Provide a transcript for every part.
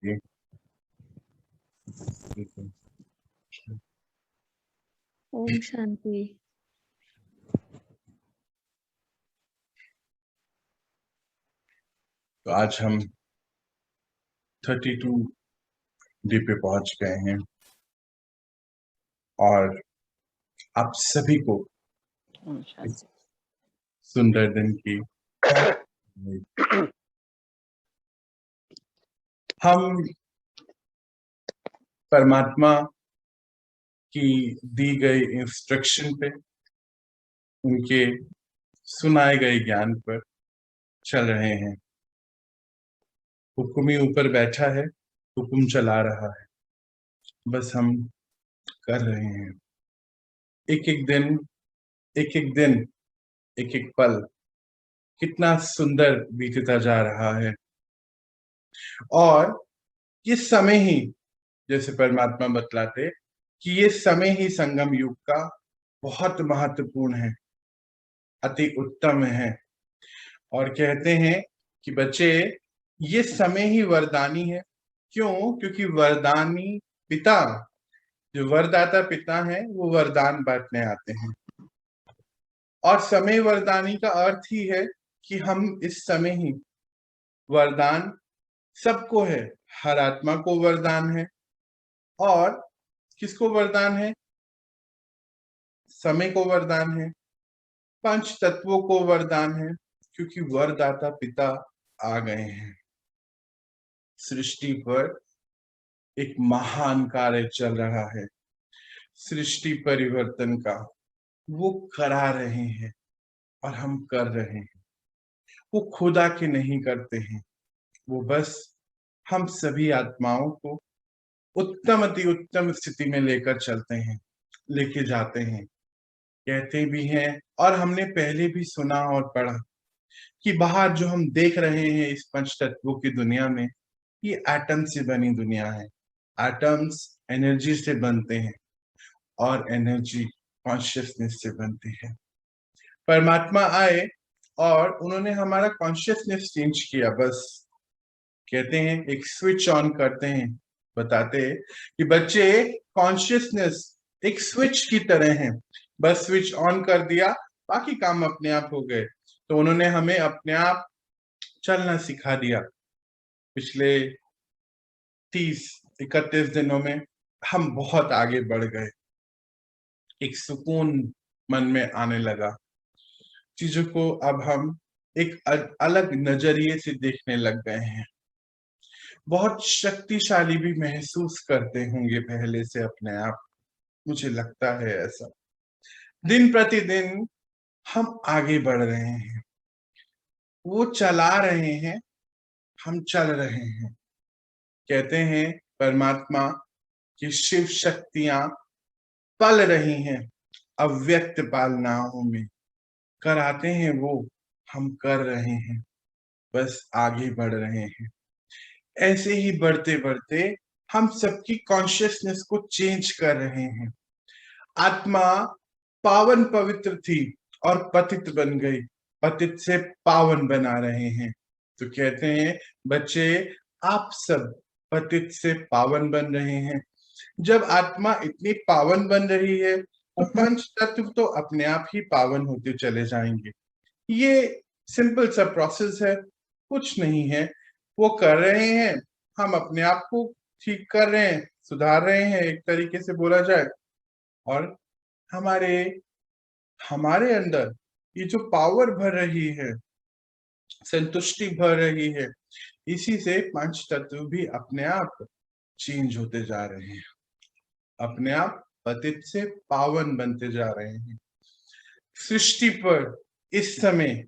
जी, बिल्कुल। ओम शांति। तो आज हम 32 डे पे पहुंच गए हैं और आप सभी को ओम इस शांति। सुंदर दिन की हम परमात्मा की दी गई इंस्ट्रक्शन पे, उनके सुनाए गए ज्ञान पर चल रहे हैं। हुक्म ही ऊपर बैठा है, हुक्म चला रहा है, बस हम कर रहे हैं। एक एक दिन, एक एक दिन, एक एक पल कितना सुंदर बीतता जा रहा है। और ये समय ही, जैसे परमात्मा बतलाते कि ये समय ही संगम युग का बहुत महत्वपूर्ण है, अति उत्तम है। और कहते हैं कि बच्चे, ये समय ही वरदानी है। क्यों? क्योंकि वरदानी पिता, जो वरदाता पिता है, वो वरदान बांटने आते हैं। और समय वरदानी का अर्थ ही है कि हम इस समय ही, वरदान सबको है, हर आत्मा को वरदान है। और किसको वरदान है? समय को वरदान है, पंच तत्वों को वरदान है, क्योंकि वरदाता पिता आ गए हैं। सृष्टि पर एक महान कार्य चल रहा है, सृष्टि परिवर्तन का। वो करा रहे हैं और हम कर रहे हैं। वो खुदा के नहीं करते हैं, वो बस हम सभी आत्माओं को उत्तम अति उत्तम स्थिति में लेकर चलते हैं, लेके जाते हैं। कहते भी हैं और हमने पहले भी सुना और पढ़ा कि बाहर जो हम देख रहे हैं इस पंच तत्वों की दुनिया में, ये एटम से बनी दुनिया है। एटम्स एनर्जी से बनते हैं और एनर्जी कॉन्शियसनेस से बनती है। परमात्मा आए और उन्होंने हमारा कॉन्शियसनेस चेंज किया। बस कहते हैं एक स्विच ऑन करते हैं, बताते हैं कि बच्चे, कॉन्शियसनेस एक स्विच की तरह है, बस स्विच ऑन कर दिया, बाकी काम अपने आप हो गए। तो उन्होंने हमें अपने आप चलना सिखा दिया। पिछले 30-31 दिनों में हम बहुत आगे बढ़ गए। एक सुकून मन में आने लगा, चीजों को अब हम एक अलग नजरिए से देखने लग गए हैं। बहुत शक्तिशाली भी महसूस करते होंगे पहले से अपने आप, मुझे लगता है ऐसा। दिन प्रतिदिन हम आगे बढ़ रहे हैं, वो चला रहे हैं, हम चल रहे हैं। कहते हैं परमात्मा की शिव शक्तियां पल रही हैं अव्यक्त पालनाओं में, कराते हैं वो, हम कर रहे हैं, बस आगे बढ़ रहे हैं। ऐसे ही बढ़ते बढ़ते हम सबकी कॉन्शियसनेस को चेंज कर रहे हैं। आत्मा पावन पवित्र थी और पतित बन गई, पतित से पावन बना रहे हैं। तो कहते हैं बच्चे, आप सब पतित से पावन बन रहे हैं। जब आत्मा इतनी पावन बन रही है तो पंच तत्व तो अपने आप ही पावन होते चले जाएंगे। ये सिंपल सा प्रोसेस है, कुछ नहीं है। वो कर रहे हैं, हम अपने आप को ठीक कर रहे हैं, सुधार रहे हैं, एक तरीके से बोला जाए। और हमारे हमारे अंदर ये जो पावर भर रही है, संतुष्टि भर रही है, इसी से पंच तत्व भी अपने आप चेंज होते जा रहे हैं, अपने आप पतित से पावन बनते जा रहे हैं। सृष्टि पर इस समय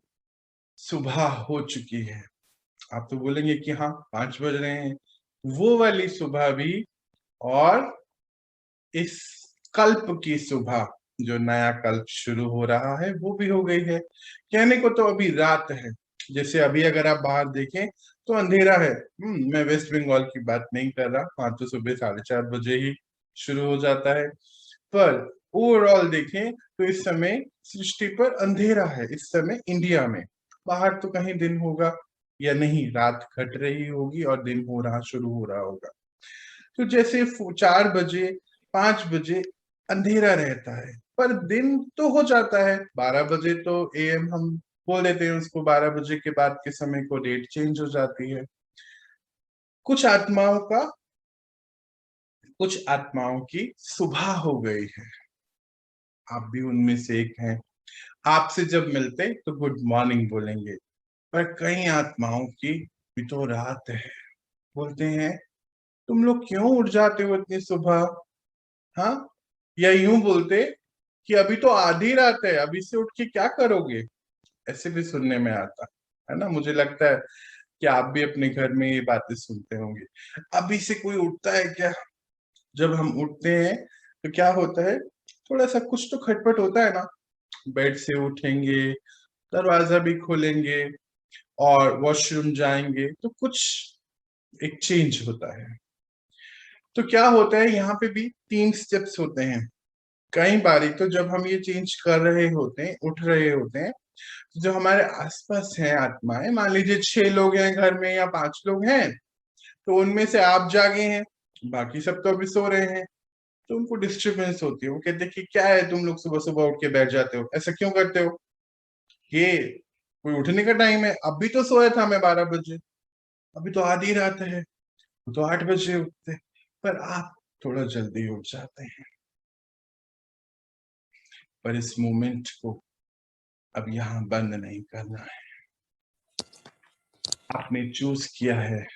सुबह हो चुकी है। आप तो बोलेंगे कि हाँ 5 बज रहे हैं, वो वाली सुबह भी, और इस कल्प की सुबह, जो नया कल्प शुरू हो रहा है, वो भी हो गई है। कहने को तो अभी रात है, जैसे अभी अगर आप बाहर देखें तो अंधेरा है। मैं वेस्ट बंगाल की बात नहीं कर रहा, वहां तो सुबह 4:30 बजे ही शुरू हो जाता है। पर ओवरऑल देखें तो इस समय सृष्टि पर अंधेरा है, इस समय इंडिया में। बाहर तो कहीं दिन होगा, या नहीं, रात घट रही होगी और दिन शुरू हो रहा होगा। तो जैसे 4 बजे 5 बजे अंधेरा रहता है, पर दिन तो हो जाता है 12 बजे, तो एएम हम बोल देते हैं उसको। 12 बजे के बाद के समय को डेट चेंज हो जाती है। कुछ आत्माओं का कुछ आत्माओं की सुबह हो गई है, आप भी उनमें से एक हैं। आपसे जब मिलते तो गुड मॉर्निंग बोलेंगे, पर कई आत्माओं की भी तो रात है। बोलते हैं तुम लोग क्यों उठ जाते हो इतनी सुबह, हाँ? या यूं बोलते कि अभी तो आधी रात है, अभी से उठ के क्या करोगे। ऐसे भी सुनने में आता है ना। मुझे लगता है कि आप भी अपने घर में ये बातें सुनते होंगे। अभी से कोई उठता है क्या? जब हम उठते हैं तो क्या होता है, थोड़ा सा कुछ तो खटपट होता है ना। बेड से उठेंगे, दरवाजा भी खोलेंगे और वॉशरूम जाएंगे, तो कुछ एक चेंज होता है। तो क्या होता है, यहाँ पे भी 3 स्टेप्स होते हैं। कई बारी तो जब हम ये चेंज कर रहे होते हैं, उठ रहे होते हैं, तो जो हमारे आसपास हैं आत्माएं, मान लीजिए 6 लोग हैं घर में या 5 लोग हैं, तो उनमें से आप जागे हैं, बाकी सब तो अभी सो रहे हैं। तो उनको डिस्टरबेंस होती है। वो कहते हैं कि क्या है, तुम लोग सुबह सुबह उठ के बैठ जाते हो, ऐसा क्यों करते हो, ये कोई उठने का टाइम है? अभी तो सोया था मैं 12 बजे, अभी तो आधी रात है, वो तो 8 बजे उठते, पर आप थोड़ा जल्दी उठ जाते हैं। पर इस मोमेंट को अब यहाँ बंद नहीं करना है। आपने चूज किया है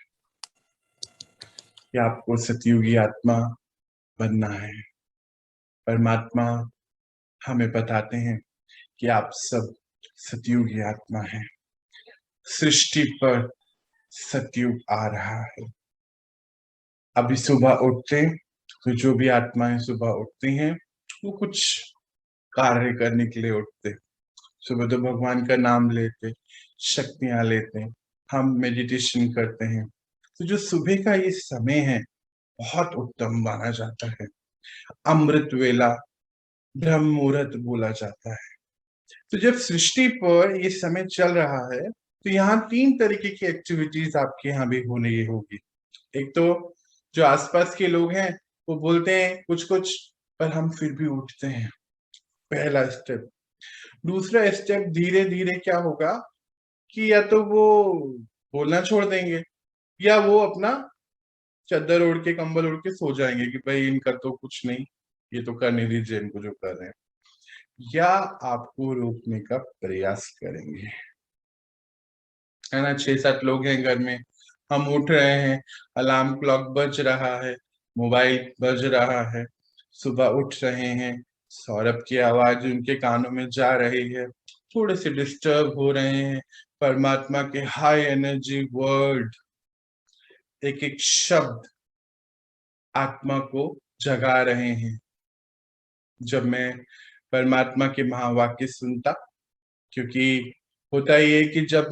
कि आपको सतयुगी आत्मा बनना है। परमात्मा हमें बताते हैं कि आप सब सतयुगी आत्मा हैं। सृष्टि पर सतयुग आ रहा है। अभी सुबह उठते तो जो भी आत्माएं सुबह उठती हैं, वो कुछ कार्य करने के लिए उठते। सुबह तो भगवान का नाम लेते, शक्तियां लेते, हम मेडिटेशन करते हैं। तो जो सुबह का ये समय है, बहुत उत्तम माना जाता है। अमृत वेला, ब्रह्म मुहूर्त बोला जाता है। तो जब सृष्टि पर ये समय चल रहा है, तो यहाँ 3 तरीके की एक्टिविटीज आपके यहाँ भी होने होगी। एक तो जो आसपास के लोग हैं वो बोलते हैं कुछ कुछ, पर हम फिर भी उठते हैं, पहला स्टेप। दूसरा स्टेप, धीरे धीरे क्या होगा कि या तो वो बोलना छोड़ देंगे, या वो अपना चादर ओढ़ के कंबल ओढ़ के सो जाएंगे कि भाई इनका तो कुछ नहीं, ये तो करने दीजिए इनको जो कर रहे हैं। या आपको रोकने का प्रयास करेंगे, है ना। 6-7 लोग हैं घर में, हम उठ रहे हैं, अलार्म क्लॉक बज रहा है, मोबाइल बज रहा है, सुबह उठ रहे हैं, सौरभ की आवाज उनके कानों में जा रही है, थोड़े से डिस्टर्ब हो रहे हैं। परमात्मा के हाई एनर्जी वर्ड, एक एक शब्द आत्मा को जगा रहे हैं। जब मैं परमात्मा के महावाक्य सुनता, क्योंकि होता ये है कि जब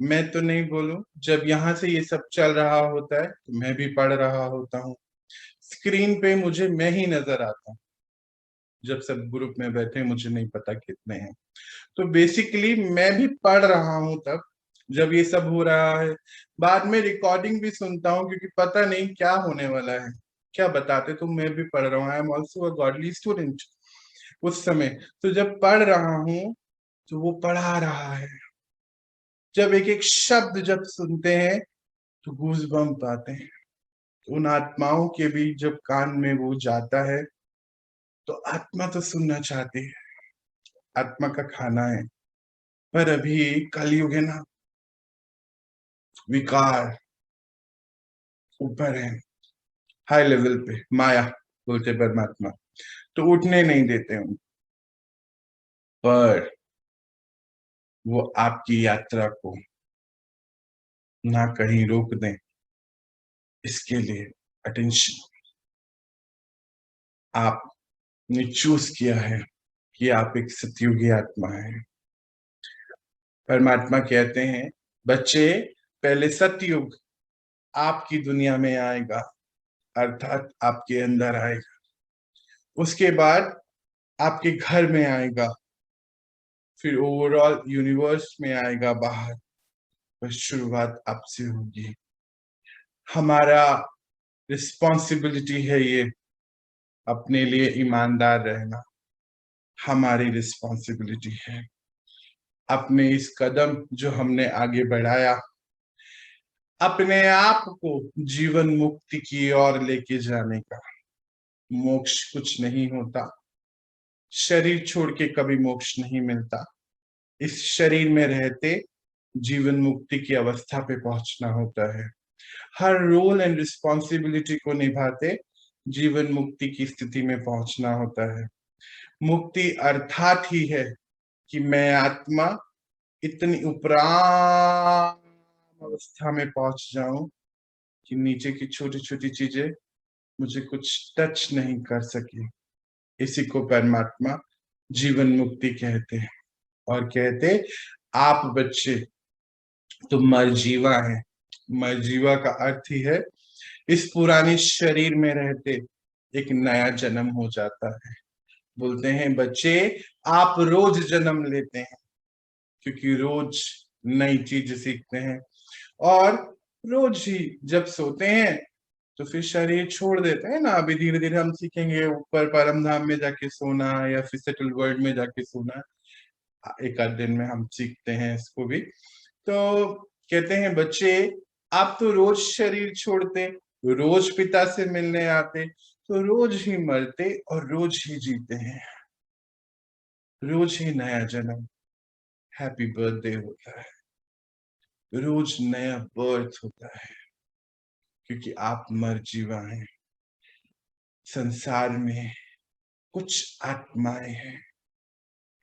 मैं तो नहीं बोलूं, जब यहाँ से ये सब चल रहा होता है तो मैं भी पढ़ रहा होता हूँ। स्क्रीन पे मुझे मैं ही नजर आता हूँ। जब सब ग्रुप में बैठे, मुझे नहीं पता कितने हैं, तो बेसिकली मैं भी पढ़ रहा हूँ तब, जब ये सब हो रहा है। बाद में रिकॉर्डिंग भी सुनता हूँ, क्योंकि पता नहीं क्या होने वाला है, क्या बताते, तो मैं भी पढ़ रहा हूँ। I am also a godly student उस समय। तो जब पढ़ रहा हूँ तो वो पढ़ा रहा है। जब एक एक शब्द जब सुनते हैं तो गूज बम्प आते हैं। तो उन आत्माओं के भी जब कान में वो जाता है, तो आत्मा तो सुनना चाहती है, आत्मा का खाना है। पर अभी कलयुग है ना, विकार ऊपर है, हाई लेवल पे माया बोलते परमात्मा, तो उठने नहीं देते हूँ। पर वो आपकी यात्रा को ना कहीं रोक दें, इसके लिए अटेंशन आपने चूज किया है कि आप एक सतयुगी आत्मा है। परमात्मा कहते हैं, बच्चे, पहले सतयुग आपकी दुनिया में आएगा, अर्थात आपके अंदर आएगा। उसके बाद आपके घर में आएगा, फिर ओवरऑल यूनिवर्स में आएगा बाहर। पर शुरुआत आपसे होगी। हमारा रिस्पॉन्सिबिलिटी है ये, अपने लिए ईमानदार रहना हमारी रिस्पॉन्सिबिलिटी है। अपने इस कदम जो हमने आगे बढ़ाया, अपने आप को जीवन मुक्ति की ओर लेके जाने का। मोक्ष कुछ नहीं होता, शरीर छोड़ के कभी मोक्ष नहीं मिलता। इस शरीर में रहते जीवन मुक्ति की अवस्था पे पहुंचना होता है। हर रोल एंड रिस्पॉन्सिबिलिटी को निभाते जीवन मुक्ति की स्थिति में पहुंचना होता है। मुक्ति अर्थात ही है कि मैं आत्मा इतनी उपराम अवस्था में पहुंच जाऊं कि नीचे की छोटी छोटी चीजें मुझे कुछ टच नहीं कर सके। इसी को परमात्मा जीवन मुक्ति कहते हैं। और कहते आप बच्चे तो मरजीवा हैं। मरजीवा का अर्थ ही है इस पुराने शरीर में रहते एक नया जन्म हो जाता है। बोलते हैं बच्चे आप रोज जन्म लेते हैं, क्योंकि रोज नई चीज सीखते हैं। और रोज ही जब सोते हैं तो फिर शरीर छोड़ देते हैं ना। अभी धीरे धीरे हम सीखेंगे ऊपर परम धाम में जाके सोना या फिर सेटल वर्ल्ड में जाके सोना। एक आध दिन में हम सीखते हैं इसको भी। तो कहते हैं बच्चे आप तो रोज शरीर छोड़ते, रोज पिता से मिलने आते, तो रोज ही मरते और रोज ही जीते हैं। रोज ही नया जन्म, हैप्पी बर्थडे होता है, रोज नया बर्थ होता है, क्योंकि आप मरजीवा हैं। संसार में कुछ आत्माएं हैं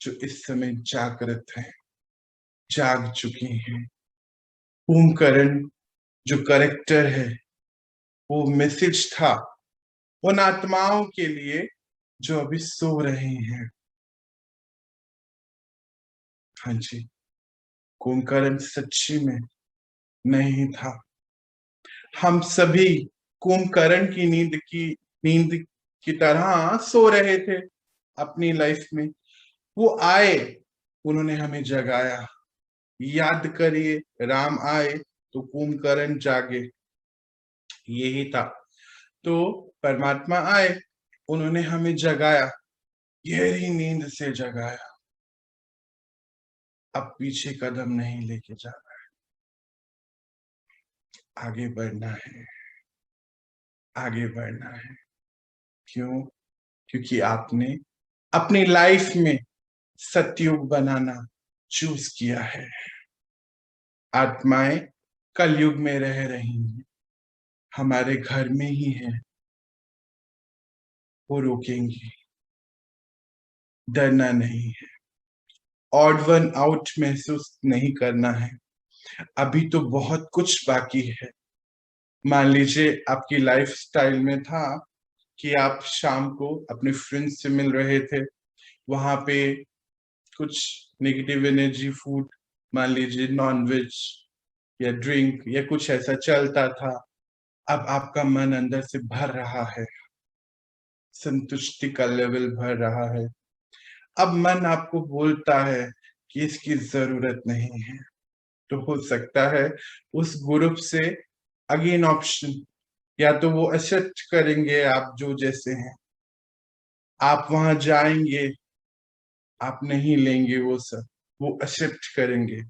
जो इस समय जागृत हैं, जाग चुकी हैं। कुंभकर्ण जो करेक्टर है, वो मैसेज था उन आत्माओं के लिए जो अभी सो रहे हैं। हाँ जी, कुंभकर्ण सच्ची में नहीं था। हम सभी कुंभकर्ण की नींद की तरह सो रहे थे अपनी लाइफ में। वो आए, उन्होंने हमें जगाया। याद करिए, राम आए तो कुंभकर्ण जागे, यही था। तो परमात्मा आए, उन्होंने हमें जगाया, गहरी नींद से जगाया। अब पीछे कदम नहीं लेके जाना है, आगे बढ़ना है, आगे बढ़ना है। क्यों? क्योंकि आपने अपनी लाइफ में सतयुग बनाना चूज किया है। आत्माएं कलयुग में रह रही हैं, हमारे घर में ही है, वो रोकेंगी। डरना नहीं है, ऑड वन आउट महसूस नहीं करना है। अभी तो बहुत कुछ बाकी है। मान लीजिए आपकी लाइफ स्टाइल में था कि आप शाम को अपने फ्रेंड्स से मिल रहे थे, वहां पे कुछ नेगेटिव एनर्जी फूड, मान लीजिए नॉन वेज या ड्रिंक या कुछ ऐसा चलता था। अब आपका मन अंदर से भर रहा है, संतुष्टि का लेवल भर रहा है। अब मन आपको बोलता है कि इसकी जरूरत नहीं है। तो हो सकता है उस ग्रुप से अगेन ऑप्शन, या तो वो एक्सेप्ट करेंगे आप जो जैसे हैं, आप वहां जाएंगे, आप नहीं लेंगे वो सब, वो एक्सेप्ट करेंगे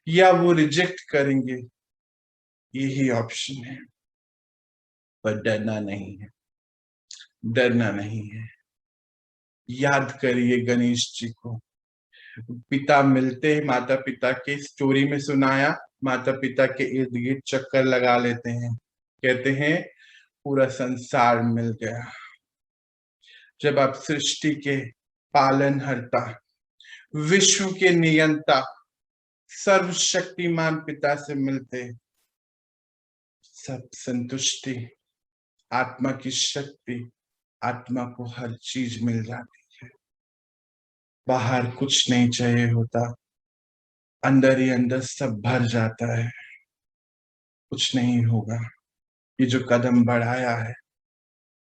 या वो रिजेक्ट करेंगे, यही ऑप्शन है। पर डरना नहीं है, डरना नहीं है। याद करिए गणेश जी को, पिता मिलते हैं, माता पिता के स्टोरी में सुनाया, माता पिता के इर्द गिर्द चक्कर लगा लेते हैं, कहते हैं पूरा संसार मिल गया। जब आप सृष्टि के पालनहर्ता, विश्व के नियंता, सर्वशक्तिमान पिता से मिलते, सब संतुष्टि, आत्मा की शक्ति, आत्मा को हर चीज मिल जाती है। बाहर कुछ नहीं चाहिए होता, अंदर ही अंदर सब भर जाता है। कुछ नहीं होगा। ये जो कदम बढ़ाया है,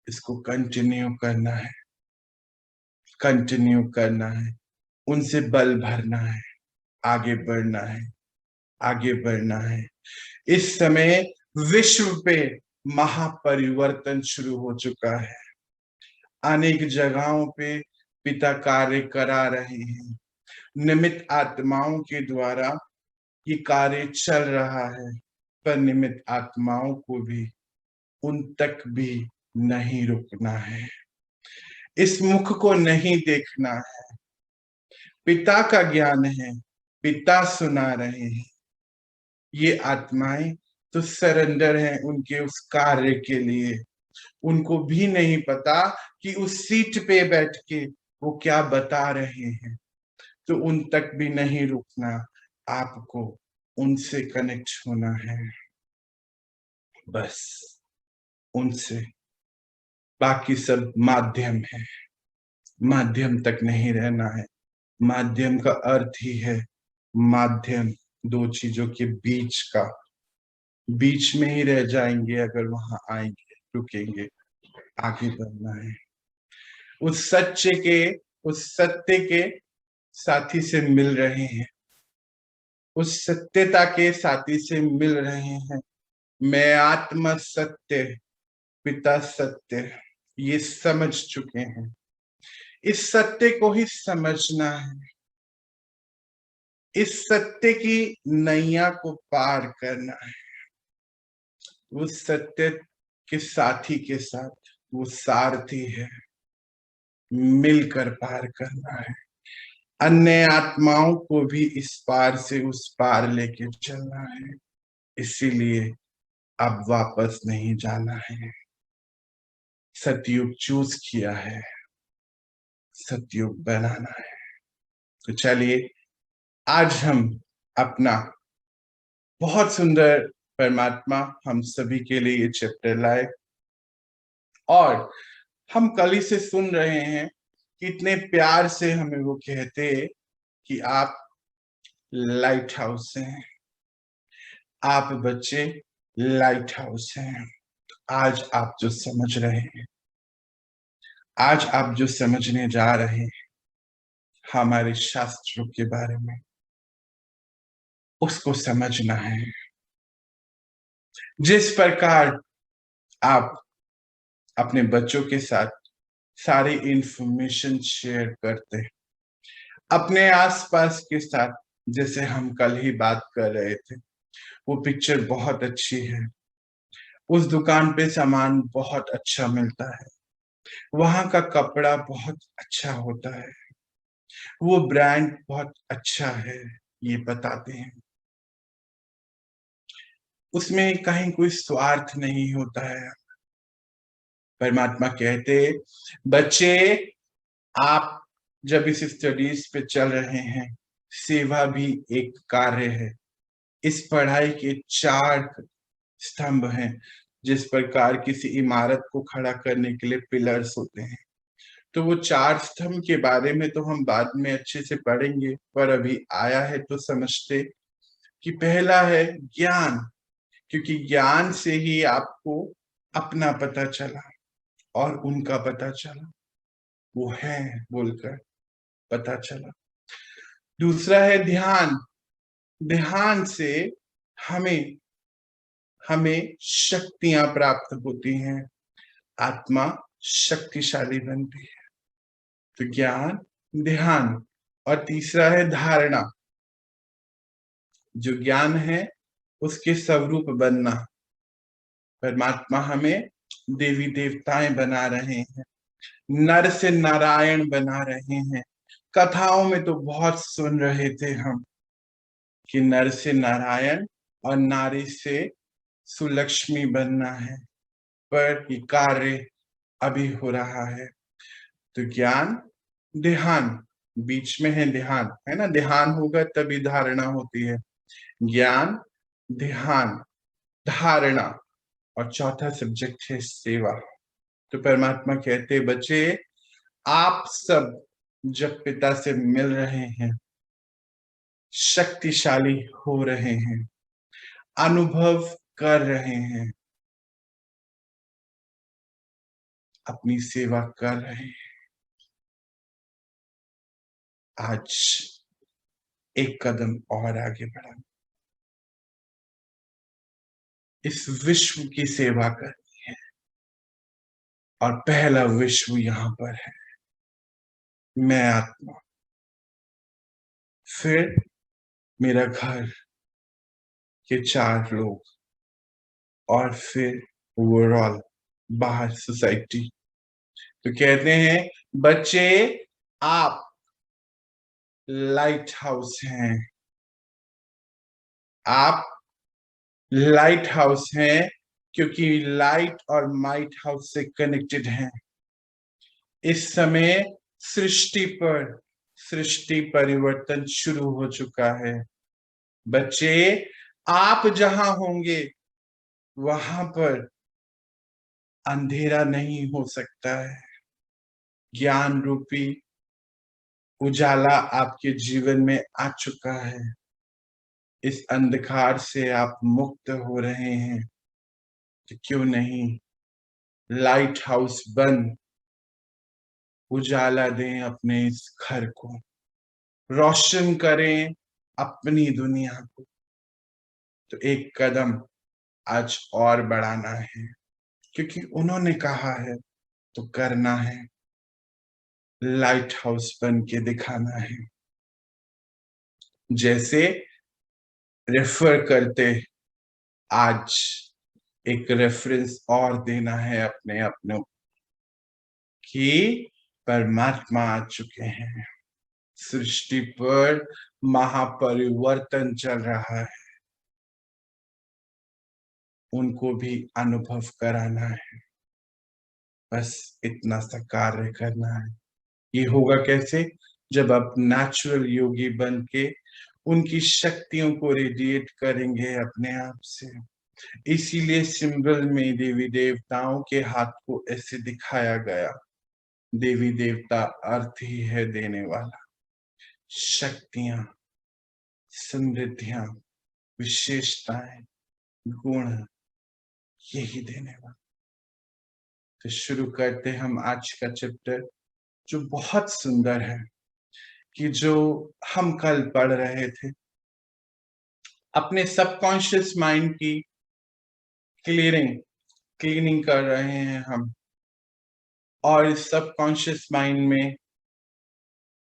इसको कंटिन्यू करना है, कंटिन्यू करना है, उनसे बल भरना है, आगे बढ़ना है। आगे बढ़ना है। इस समय विश्व पे महापरिवर्तन शुरू हो चुका है। अनेक जगहों पे पिता कार्य करा रहे हैं। निमित्त आत्माओं के द्वारा ये कार्य चल रहा है, पर निमित्त आत्माओं को भी उन तक भी नहीं रुकना है। इस मुख को नहीं देखना है। पिता का ज्ञान है, पिता सुना रहे हैं। ये आत्माएं तो सरेंडर हैं उनके उस कार्य के लिए। उनको भी नहीं पता कि उस सीट पे बैठ के वो क्या बता रहे हैं। तो उन तक भी नहीं रुकना, आपको उनसे कनेक्ट होना है, बस उनसे। बाकी सब माध्यम है, माध्यम तक नहीं रहना है। माध्यम का अर्थ ही है माध्यम, दो चीजों के बीच का। बीच में ही रह जाएंगे अगर वहां आएंगे, रुकेंगे। आगे बढ़ना है। उस सच्चे के, उस सत्य के साथी से मिल रहे हैं, उस सत्यता के साथी से मिल रहे हैं। मैं आत्मा सत्य, पिता सत्य, ये समझ चुके हैं। इस सत्य को ही समझना है। इस सत्य की नैया को पार करना है। उस सत्य के साथी के साथ वो सारथी है, मिलकर पार करना है। अन्य आत्माओं को भी इस पार से उस पार लेके चलना है। इसीलिए अब वापस नहीं जाना है। सतयुग चूज किया है, सतयुग बनाना है। तो चलिए आज हम अपना बहुत सुंदर परमात्मा हम सभी के लिए ये चैप्टर लाए, और हम कल ही से सुन रहे हैं कि इतने प्यार से हमें वो कहते कि आप लाइट हाउस हैं, आप बच्चे लाइट हाउस हैं। आज आप जो समझ रहे हैं, आज आप जो समझने जा रहे हैं हमारे शास्त्रों के बारे में, उसको समझना है। जिस प्रकार आप अपने बच्चों के साथ सारी इंफॉर्मेशन शेयर करते हैं, अपने आसपास के साथ, जैसे हम कल ही बात कर रहे थे, वो पिक्चर बहुत अच्छी है, उस दुकान पे सामान बहुत अच्छा मिलता है, वहां का कपड़ा बहुत अच्छा होता है, वो ब्रांड बहुत अच्छा है, ये बताते हैं। उसमें कहीं कोई स्वार्थ नहीं होता है। परमात्मा कहते, बच्चे आप जब इस स्टडीज पे चल रहे हैं, सेवा भी एक कार्य है। इस पढ़ाई के चार स्तंभ हैं। जिस प्रकार किसी इमारत को खड़ा करने के लिए पिलर्स होते हैं, तो वो चार स्तंभ के बारे में तो हम बाद में अच्छे से पढ़ेंगे, पर अभी आया है तो समझते कि पहला है ज्ञान, क्योंकि ज्ञान से ही आपको अपना पता चला और उनका पता चला, वो है बोलकर पता चला। दूसरा है ध्यान, ध्यान से हमें हमें शक्तियां प्राप्त होती हैं, आत्मा शक्तिशाली बनती है। तो ज्ञान, ध्यान, और तीसरा है धारणा। जो ज्ञान है उसके स्वरूप बनना। परमात्मा हमें देवी देवताएं बना रहे हैं, नर से नारायण बना रहे हैं। कथाओं में तो बहुत सुन रहे थे हम कि नर से नारायण और नारी से सुलक्ष्मी बनना है, पर ये कार्य अभी हो रहा है। तो ज्ञान, ध्यान, बीच में है ध्यान, है ना, ध्यान होगा तभी धारणा होती है। ज्ञान, ध्यान, धारणा, और चौथा सब्जेक्ट है सेवा। तो परमात्मा कहते, बच्चे आप सब जब पिता से मिल रहे हैं, शक्तिशाली हो रहे हैं, अनुभव कर रहे हैं, अपनी सेवा कर रहे हैं, आज एक कदम और आगे बढ़ा। इस विश्व की सेवा करनी है और पहला विश्व यहाँ पर है, मैं आत्मा, फिर मेरा घर के 4 लोग और फिर ओवरऑल बाहर सोसाइटी। तो कहते हैं बच्चे आप लाइट हाउस हैं, आप लाइट हाउस हैं क्योंकि लाइट और माइट हाउस से कनेक्टेड हैं। इस समय सृष्टि परिवर्तन शुरू हो चुका है। बच्चे आप जहां होंगे वहां पर अंधेरा नहीं हो सकता है। ज्ञान रूपी उजाला आपके जीवन में आ चुका है। इस अंधकार से आप मुक्त हो रहे हैं, तो क्यों नहीं लाइट हाउस बन उजाला दें अपने इस घर को, रोशन करें अपनी दुनिया को। तो एक कदम आज और बढ़ाना है, क्योंकि उन्होंने कहा है तो करना है, लाइट हाउस बन के दिखाना है। जैसे रेफर करते आज एक रेफरेंस और देना है अपने अपनों कि परमात्मा आ चुके हैं, सृष्टि पर महापरिवर्तन चल रहा है, उनको भी अनुभव कराना है। बस इतना सा कार्य करना है। ये होगा कैसे? जब आप नेचुरल योगी बन के उनकी शक्तियों को रेडिएट करेंगे अपने आप से। इसीलिए सिंबल में देवी देवताओं के हाथ को ऐसे दिखाया गया। देवी देवता अर्थ ही है देने वाला, शक्तियां, समृद्धियां, विशेषताएं, गुण, यही देने वाला। तो शुरू करते हम आज का चैप्टर, जो बहुत सुंदर है, कि जो हम कल पढ़ रहे थे। अपने सबकॉन्शियस माइंड की क्लीनिंग कर रहे हैं हम, और इस सबकॉन्शियस माइंड में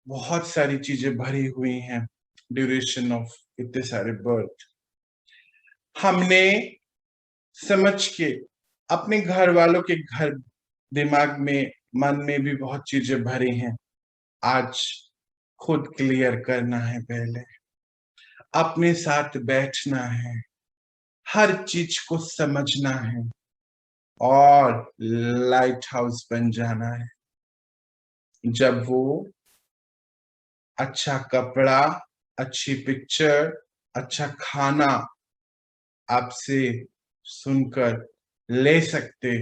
बहुत सारी चीजें भरी हुई हैं। ड्यूरेशन ऑफ इतने सारे बर्थ हमने समझ के अपने घर वालों के घर दिमाग में मन में भी बहुत चीजें भरी हैं। आज खुद क्लियर करना है, पहले अपने साथ बैठना है, हर चीज को समझना है और लाइट हाउस बन जाना है। जब वो अच्छा कपड़ा, अच्छी पिक्चर, अच्छा खाना आपसे सुनकर ले सकते,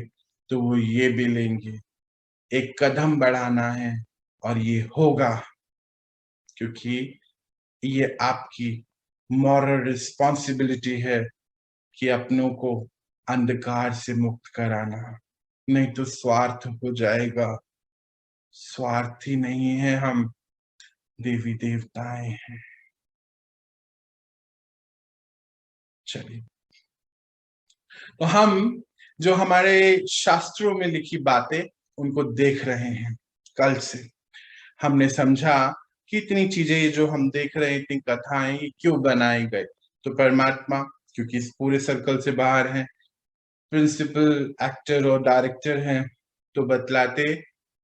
तो वो ये भी लेंगे। एक कदम बढ़ाना है और ये होगा, क्योंकि ये आपकी मॉरल रिस्पॉन्सिबिलिटी है कि अपनों को अंधकार से मुक्त कराना। नहीं तो स्वार्थ हो जाएगा। स्वार्थी नहीं है हम, देवी देवताएं हैं। चलिए, तो हम जो हमारे शास्त्रों में लिखी बातें उनको देख रहे हैं। कल से हमने समझा कि इतनी चीजें जो हम देख रहे हैं, इतनी कथाएं, ये क्यों बनाई गई। तो परमात्मा क्योंकि इस पूरे सर्कल से बाहर हैं, प्रिंसिपल एक्टर और डायरेक्टर हैं, तो बतलाते।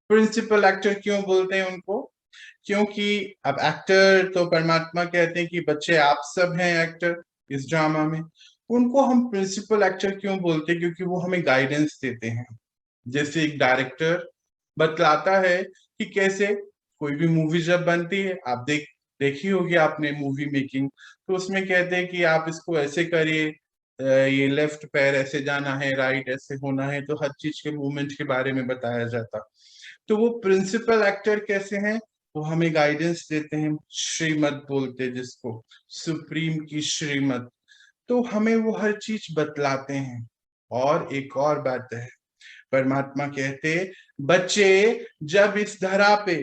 प्रिंसिपल एक्टर क्यों बोलते हैं उनको? क्योंकि अब एक्टर तो परमात्मा कहते हैं कि बच्चे आप सब हैं एक्टर इस ड्रामा में। उनको हम प्रिंसिपल एक्टर क्यों बोलते हैं? क्योंकि वो हमें गाइडेंस देते हैं। जैसे एक डायरेक्टर बतलाता है कि कैसे कोई भी मूवी जब बनती है, आप देखी होगी आपने मूवी मेकिंग, तो उसमें कहते हैं कि आप इसको ऐसे करिए, ये लेफ्ट पैर ऐसे जाना है, राइट ऐसे होना है, तो हर चीज के मूवमेंट के बारे में बताया जाता। तो वो प्रिंसिपल एक्टर कैसे हैं? वो हमें गाइडेंस देते हैं, श्रीमत बोलते हैं जिसको, सुप्रीम की श्रीमत। तो हमें वो हर चीज बतलाते हैं। और एक और बात है, परमात्मा कहते बच्चे जब इस धरा पे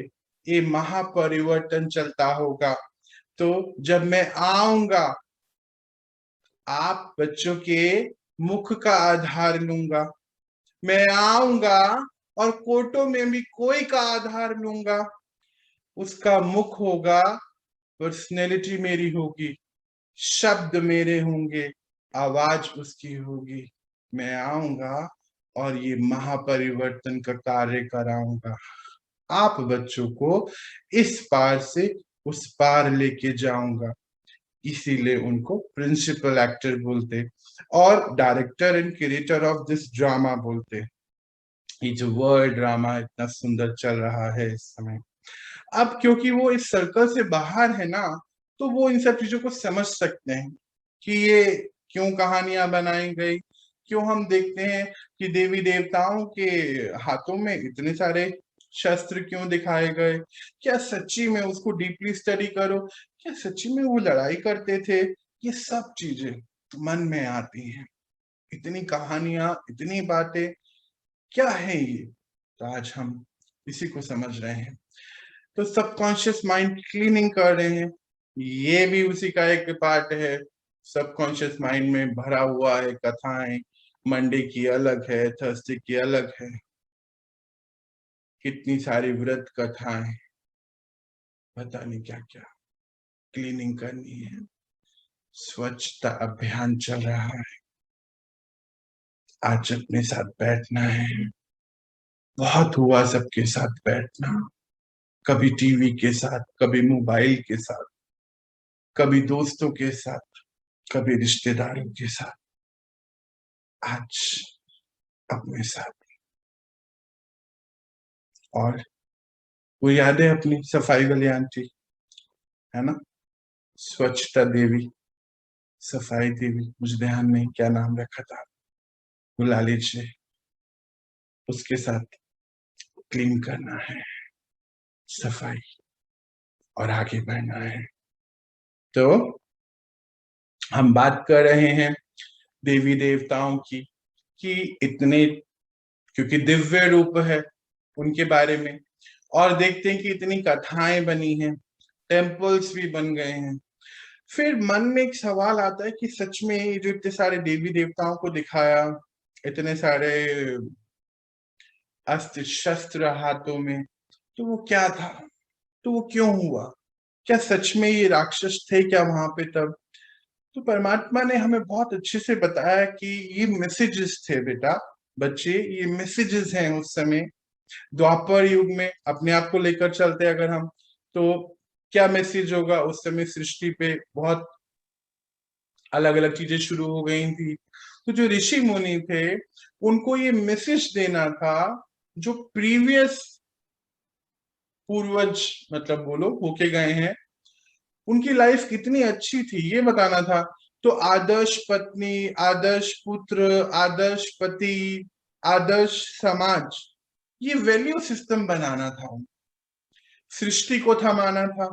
ये महापरिवर्तन चलता होगा, तो जब मैं आऊंगा, आप बच्चों के मुख का आधार लूंगा। मैं आऊंगा और कोर्टों में भी कोई का आधार लूंगा। उसका मुख होगा, पर्सनैलिटी मेरी होगी, शब्द मेरे होंगे, आवाज उसकी होगी। मैं आऊंगा और ये महापरिवर्तन का कार्य कराऊंगा। आप बच्चों को इस पार से उस पार लेके जाऊंगा। इसीलिए उनको प्रिंसिपल एक्टर बोलते और director and creator of this drama बोलते। ये जो वर्ल्ड ड्रामा इतना सुंदर चल रहा है इस समय, अब क्योंकि वो इस सर्कल से बाहर है ना, तो वो इन सब चीजों को समझ सकते हैं कि ये क्यों कहानियां बनाई गई, क्यों हम देखते हैं कि देवी देवताओं के हाथों में इतने सारे शस्त्र क्यों दिखाए गए। क्या सच्ची में उसको डीपली स्टडी करो, क्या सच्ची में वो लड़ाई करते थे, ये सब चीजें मन में आती हैं। इतनी कहानियां, इतनी बातें, क्या है ये, तो आज हम इसी को समझ रहे हैं। तो सबकॉन्शियस माइंड क्लीनिंग कर रहे हैं, ये भी उसी का एक पार्ट है। सबकॉन्शियस माइंड में भरा हुआ है कथाएं, मंडे की अलग है, थर्सडे की अलग है, कितनी सारी व्रत कथाएं, पता नहीं क्या क्या क्लीनिंग करनी है। स्वच्छता अभियान चल रहा है, आज अपने साथ बैठना है। बहुत हुआ सबके साथ बैठना, कभी टीवी के साथ, कभी मोबाइल के साथ, कभी दोस्तों के साथ, कभी रिश्तेदारों के साथ। आज अपने साथ। और वो याद है अपनी सफाई वाली आंटी, है ना, स्वच्छता देवी, सफाई देवी, मुझे ध्यान नहीं क्या नाम रखा था, बुला लीजिए। उसके साथ क्लीन करना है, सफाई, और आगे बढ़ना है। तो हम बात कर रहे हैं देवी देवताओं की, कि इतने, क्योंकि दिव्य रूप है उनके बारे में, और देखते हैं कि इतनी कथाएं बनी हैं, टेम्पल्स भी बन गए हैं। फिर मन में एक सवाल आता है कि सच में ये जो इतने सारे देवी देवताओं को दिखाया, इतने सारे अस्त्र शस्त्र हाथों में, तो वो क्या था, तो वो क्यों हुआ, क्या सच में ये राक्षस थे क्या वहां पे तब। तो परमात्मा ने हमें बहुत अच्छे से बताया कि ये मैसेजेस थे बेटा, बच्चे, ये मैसेजेस हैं उस समय द्वापर युग में। अपने आप को लेकर चलते अगर हम, तो क्या मैसेज होगा उस समय, सृष्टि पे बहुत अलग अलग चीजें शुरू हो गई थी। तो जो ऋषि मुनि थे, उनको ये मैसेज देना था, जो प्रीवियस पूर्वज, मतलब बोलो होके गए हैं, उनकी लाइफ कितनी अच्छी थी ये बताना था। तो आदर्श पत्नी, आदर्श पुत्र, आदर्श पति, आदर्श समाज, ये वैल्यू सिस्टम बनाना था, सृष्टि को थमाना था।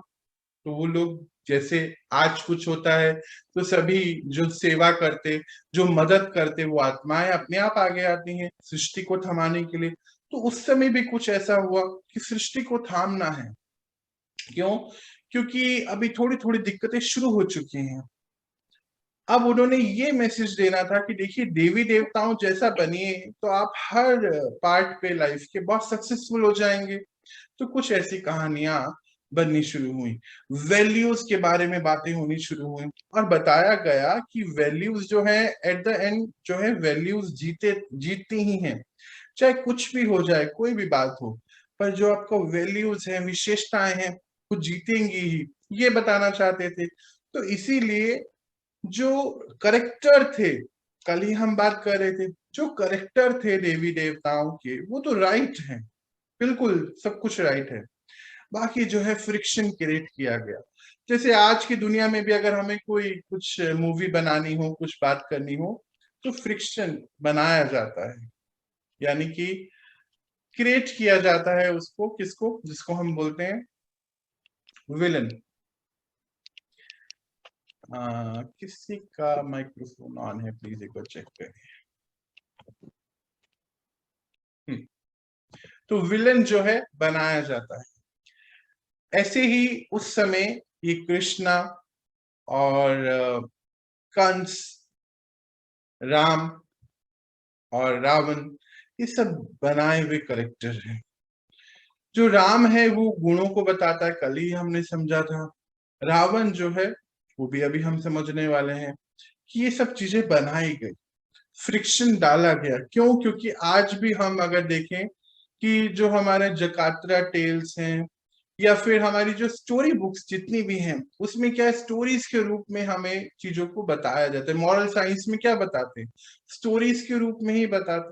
तो वो लोग, जैसे आज कुछ होता है तो सभी जो सेवा करते, जो मदद करते, वो आत्माएं अपने आप आगे आती हैं सृष्टि को थमाने के लिए। तो उस समय भी कुछ ऐसा हुआ कि सृष्टि को थामना है। क्यों? क्योंकि अभी थोड़ी थोड़ी दिक्कतें शुरू हो चुकी हैं। अब उन्होंने ये मैसेज देना था कि देखिए, देवी देवताओं जैसा बनिए तो आप हर पार्ट पे लाइफ के बहुत सक्सेसफुल हो जाएंगे। तो कुछ ऐसी कहानियां बननी शुरू हुई, वैल्यूज के बारे में बातें होनी शुरू हुई, और बताया गया कि वैल्यूज जो है एट द एंड जो है, वैल्यूज जीतती ही हैं। चाहे कुछ भी हो जाए, कोई भी बात हो, पर जो आपको वैल्यूज हैं, विशेषताएं हैं, वो जीतेंगी ही, ये बताना चाहते थे। तो इसीलिए जो करेक्टर थे, कल ही हम बात कर रहे थे, जो करेक्टर थे देवी देवताओं के, वो तो राइट है, बिल्कुल सब कुछ राइट है। बाकी जो है फ्रिक्शन क्रिएट किया गया। जैसे आज की दुनिया में भी अगर हमें कोई कुछ मूवी बनानी हो, कुछ बात करनी हो, तो फ्रिक्शन बनाया जाता है, यानी कि क्रिएट किया जाता है उसको, किसको, जिसको हम बोलते हैं विलन। किसी का माइक्रोफोन ऑन है, प्लीज एक बार चेक करें। तो विलन जो है बनाया जाता है। ऐसे ही उस समय ये कृष्णा और कंस, राम और रावण ये सब बनाए हुए कैरेक्टर हैं। जो राम है वो गुणों को बताता है, कल ही हमने समझा था। रावण जो है वो भी अभी हम समझने वाले हैं कि ये सब चीजें बनाई गई, फ्रिक्शन डाला गया। क्यों? क्योंकि आज भी हम अगर देखें कि जो हमारे जकात्रा टेल्स हैं या फिर हमारी जो स्टोरी बुक्स जितनी भी हैं, उसमें क्या स्टोरीज के रूप में हमें चीजों को बताया जाता है। मॉरल साइंस में क्या बताते हैं? स्टोरीज के रूप में ही बताते,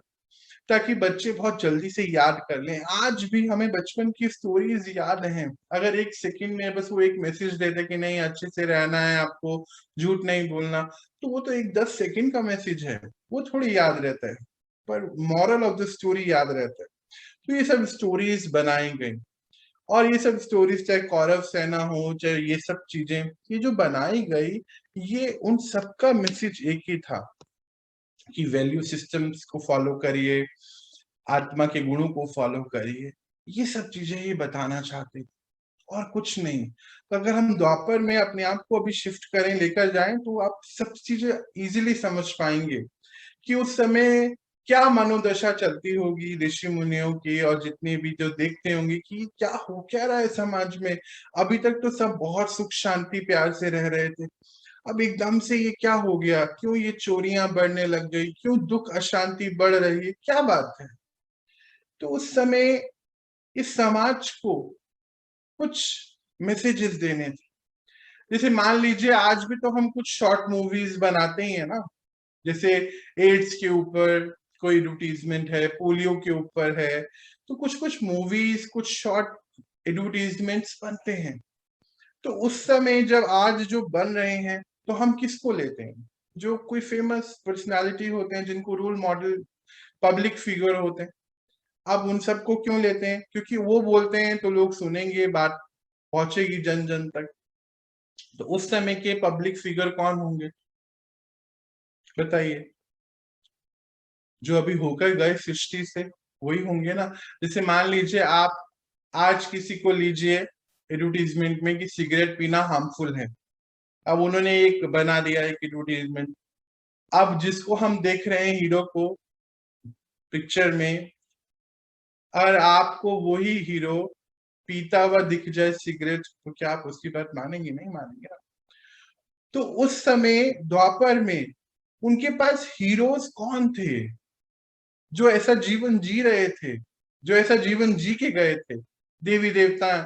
ताकि बच्चे बहुत जल्दी से याद कर लें। आज भी हमें बचपन की स्टोरीज याद हैं। अगर एक सेकंड में बस वो एक मैसेज देते कि नहीं अच्छे से रहना है आपको, झूठ नहीं बोलना, तो वो तो एक 10 सेकंड का मैसेज है, वो थोड़ी याद रहता है, पर मॉरल ऑफ द स्टोरी याद रहता है। तो ये सब स्टोरीज बनाई गई, और ये सब स्टोरीज चाहे कौरव सेना हो, चाहे ये सब चीजें ये जो बनाई गई, ये उन सबका मैसेज एक ही था कि वैल्यू सिस्टम्स को फॉलो करिए, आत्मा के गुणों को फॉलो करिए। ये सब चीजें ये बताना चाहते, और कुछ नहीं। तो अगर हम द्वापर में अपने आप को अभी शिफ्ट करें, लेकर जाएं, तो आप सब चीजें इजीली समझ पाएंगे कि उस समय क्या मनोदशा चलती होगी ऋषि मुनियों की, और जितने भी जो देखते होंगे कि क्या हो क्या रहा है समाज में। अभी तक तो सब बहुत सुख शांति प्यार से रह रहे थे, अब एकदम से ये क्या हो गया? क्यों ये चोरियां बढ़ने लग गई? क्यों दुख अशांति बढ़ रही है? क्या बात है? तो उस समय इस समाज को कुछ मैसेजेस देने थे। जैसे मान लीजिए आज भी तो हम कुछ शॉर्ट मूवीज बनाते ही है ना, जैसे एड्स के ऊपर कोई एडवर्टीजमेंट है, पोलियो के ऊपर है, तो कुछ कुछ मूवीज, कुछ शॉर्ट एडवर्टीजमेंट्स बनते हैं। तो उस समय जब आज जो बन रहे हैं, तो हम किसको लेते हैं? जो कोई फेमस पर्सनालिटी होते हैं, जिनको रोल मॉडल, पब्लिक फिगर होते हैं। अब उन सबको क्यों लेते हैं? क्योंकि वो बोलते हैं तो लोग सुनेंगे, बात पहुंचेगी जन जन तक। तो उस समय के पब्लिक फिगर कौन होंगे बताइए? जो अभी होकर गए सृष्टि से, वही होंगे ना। जैसे मान लीजिए आप आज किसी को लीजिए एडवर्टीजमेंट में कि सिगरेट पीना हार्मफुल है, अब उन्होंने एक बना दिया एक एडवर्टीजमेंट। अब जिसको हम देख रहे हैं हीरो को पिक्चर में, और आपको वही हीरो पीता हुआ दिख जाए सिगरेट, तो क्या आप उसकी बात मानेंगे? नहीं मानेंगे ना। तो उस समय द्वापर में उनके पास हीरोज कौन थे जो ऐसा जीवन जी रहे थे, जो ऐसा जीवन जी के गए थे? देवी देवता,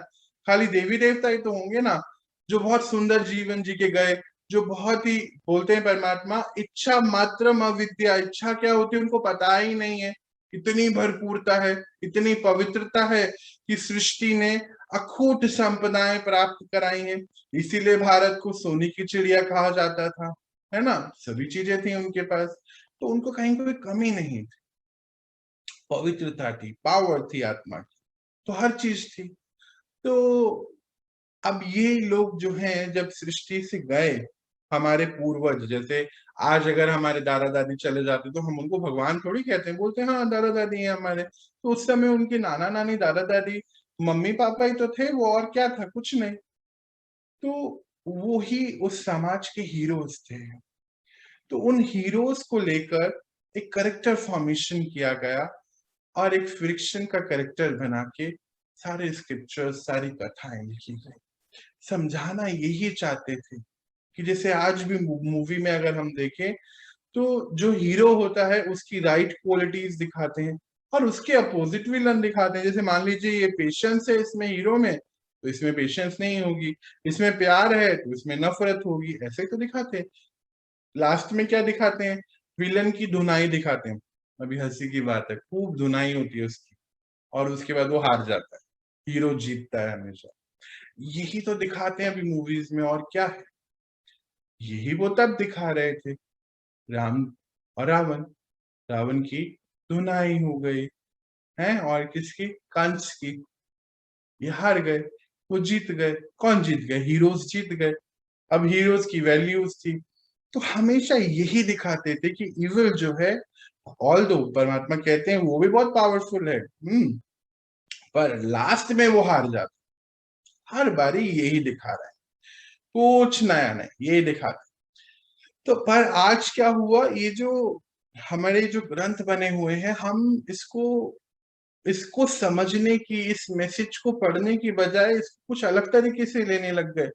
खाली देवी देवता ही तो होंगे ना, जो बहुत सुंदर जीवन जी के गए, जो बहुत ही, बोलते हैं परमात्मा इच्छा मात्रम अविद्या, इच्छा क्या होती है उनको पता ही नहीं है। इतनी भरपूरता है, इतनी पवित्रता है कि सृष्टि ने अखूट संपदाएं प्राप्त कराई हैं। इसीलिए भारत को सोने की चिड़िया कहा जाता था, है ना। सभी चीजें थी उनके पास, तो उनको कहीं कोई कमी नहीं थी। पवित्रता थी, पावर थी आत्मा की, तो हर चीज थी। तो अब ये लोग जो हैं जब सृष्टि से गए, हमारे पूर्वज, जैसे आज अगर हमारे दादा दादी चले जाते तो हम उनको भगवान थोड़ी कहते हैं, बोलते हैं हाँ दादा दादी हैं हमारे। तो उस समय उनके नाना नानी, दादा दादी, मम्मी पापा ही तो थे वो, और क्या था? कुछ नहीं। तो वो ही उस समाज के हीरोज थे। तो उन हीरोज को लेकर एक करेक्टर फॉर्मेशन किया गया, और एक फ्रिक्शन का करेक्टर बना के सारे स्क्रिप्चर्स, सारी कथाएं लिखी गई। समझाना यही चाहते थे कि जैसे आज भी मूवी में अगर हम देखें, तो जो हीरो होता है उसकी राइट क्वालिटीज दिखाते हैं, और उसके अपोजिट विलन दिखाते हैं। जैसे मान लीजिए ये पेशेंस है इसमें हीरो में, तो इसमें पेशेंस नहीं होगी। इसमें प्यार है तो इसमें नफरत होगी, ऐसे ही तो दिखाते हैं। लास्ट में क्या दिखाते हैं? विलन की धुनाई दिखाते हैं। अभी हंसी की बात है, खूब धुनाई होती है उसकी, और उसके बाद वो हार जाता है, हीरो जीतता है हमेशा। यही तो दिखाते हैं अभी मूवीज में, और क्या है? यही वो तब दिखा रहे थे। राम और रावण, रावण की धुनाई हो गई है, और किसकी? कंस की। ये हार गए, वो जीत गए। कौन जीत गए? हीरोज जीत गए। अब हीरोज की वैल्यूज थी। तो हमेशा यही दिखाते थे कि इविल जो है, ऑल दो परमात्मा कहते हैं वो भी बहुत पावरफुल है, पर लास्ट में वो हार जाता। हर बारी यही दिखा रहा है, कुछ नया नहीं, यही दिखाता। तो पर आज क्या हुआ, ये जो हमारे जो ग्रंथ बने हुए हैं, हम इसको इसको समझने की, इस मैसेज को पढ़ने की बजाय इसको कुछ अलग तरीके से लेने लग गए।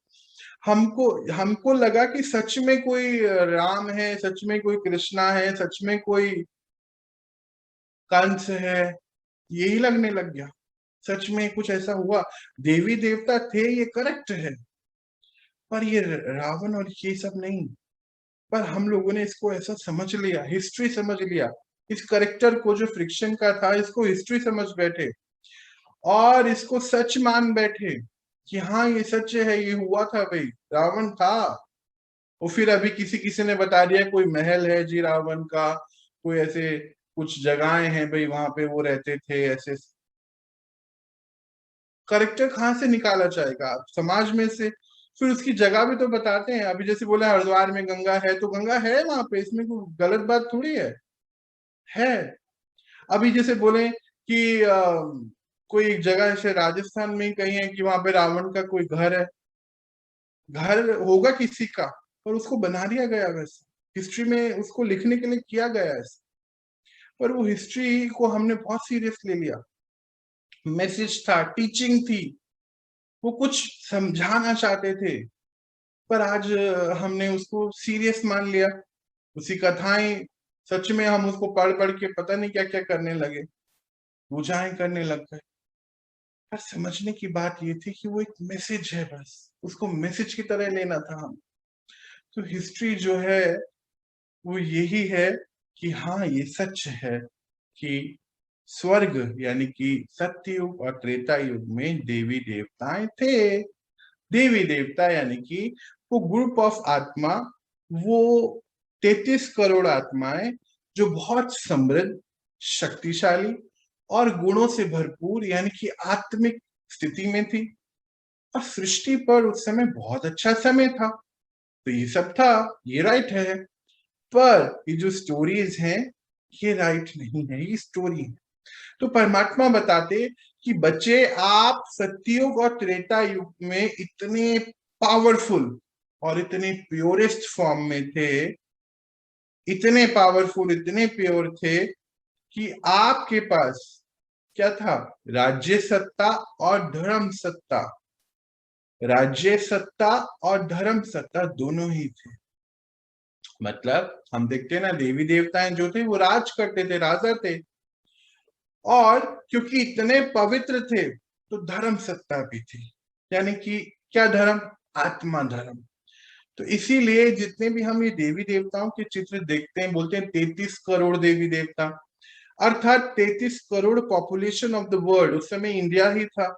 हमको हमको लगा कि सच में कोई राम है, सच में कोई कृष्णा है, सच में कोई कंस है, यही लगने लग गया। सच में कुछ ऐसा हुआ, देवी देवता थे, ये करेक्ट है, पर ये रावण और ये सब नहीं। पर हम लोगों ने इसको ऐसा समझ लिया, हिस्ट्री समझ लिया, इस करेक्टर को जो फ्रिक्शन का था, इसको हिस्ट्री समझ बैठे और इसको सच मान बैठे कि हाँ ये सच है, ये हुआ था भाई, रावण था। और फिर अभी किसी किसी ने बता दिया कोई महल है जी रावण का, कोई ऐसे कुछ जगहें हैं भाई, वहां पे वो रहते थे ऐसे। करेक्टर कहाँ से निकाला जाएगा आप समाज में से? फिर उसकी जगह भी तो बताते हैं। अभी जैसे बोले हरिद्वार में गंगा है, तो गंगा है वहां पे, इसमें कोई गलत बात थोड़ी है। अभी जैसे बोले कि कोई एक जगह जैसे राजस्थान में कहीं है कि वहां पे रावण का कोई घर है, घर होगा किसी का, पर उसको बना दिया गया वैसे, हिस्ट्री में उसको लिखने के लिए किया गया है। पर वो हिस्ट्री को हमने बहुत सीरियस ले लिया, मैसेज था, टीचिंग थी, वो कुछ समझाना चाहते थे, पर आज हमने उसको सीरियस मान लिया। उसी कथाएं, सच में हम उसको पढ़ पढ़ के पता नहीं क्या क्या करने लगे, पूजाएं करने लग गए। पर समझने की बात ये थी कि वो एक मैसेज है, बस उसको मैसेज की तरह लेना था हम। तो हिस्ट्री जो है वो यही है कि हाँ ये सच है कि स्वर्ग यानी कि सत्ययुग और त्रेता युग में देवी देवताएं थे। देवी देवता यानी कि वो ग्रुप ऑफ आत्मा, वो 33 करोड़ आत्माएं जो बहुत समृद्ध, शक्तिशाली और गुणों से भरपूर यानी कि आत्मिक स्थिति में थी। और सृष्टि पर उस समय बहुत अच्छा समय था, तो ये सब था, ये राइट है। पर ये जो स्टोरीज हैं, ये राइट नहीं है, ये स्टोरी है। तो परमात्मा बताते कि बच्चे, आप सत्ययुग और त्रेता युग में इतने पावरफुल और इतने प्योरेस्ट फॉर्म में थे, इतने पावरफुल, इतने प्योर थे कि आपके पास क्या था? राज्य सत्ता और धर्म सत्ता। राज्य सत्ता और धर्म सत्ता दोनों ही थे। मतलब हम देखते हैं ना, देवी देवताएं जो थे वो राज करते थे, राजा थे, और क्योंकि इतने पवित्र थे तो धर्म सत्ता भी थी। यानी कि क्या धर्म? आत्मा धर्म। तो इसीलिए जितने भी हम ये देवी देवताओं के चित्र देखते हैं, बोलते हैं 33 करोड़ देवी देवता, अर्थात 33 crore population of the world. उस समय इंडिया ही था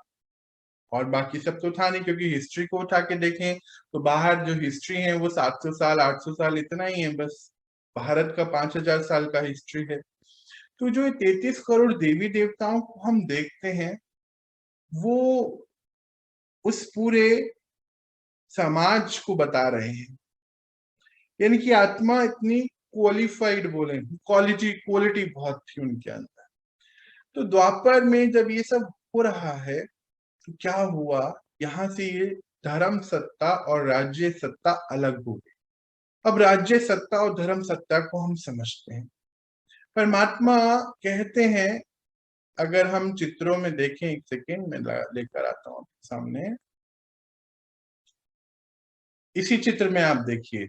और बाकी सब तो था नहीं, क्योंकि हिस्ट्री को उठा के देखें तो बाहर जो हिस्ट्री है वो 700 साल 800 साल इतना ही है बस। भारत का 5000 साल का हिस्ट्री है। तो जो 33 करोड़ देवी देवताओं को हम देखते हैं, वो उस पूरे समाज को बता रहे हैं। यानी कि आत्मा इतनी क्वालिफाइड, बोले क्वालिटी, क्वालिटी बहुत थी उनके अंदर। तो द्वापर में जब ये सब हो रहा है तो क्या हुआ, यहाँ से ये धर्म सत्ता और राज्य सत्ता अलग हो गई। अब राज्य सत्ता और धर्म सत्ता को हम समझते हैं। परमात्मा कहते हैं, अगर हम चित्रों में देखें, एक सेकेंड में लेकर आता हूं आपके सामने। इसी चित्र में आप देखिए,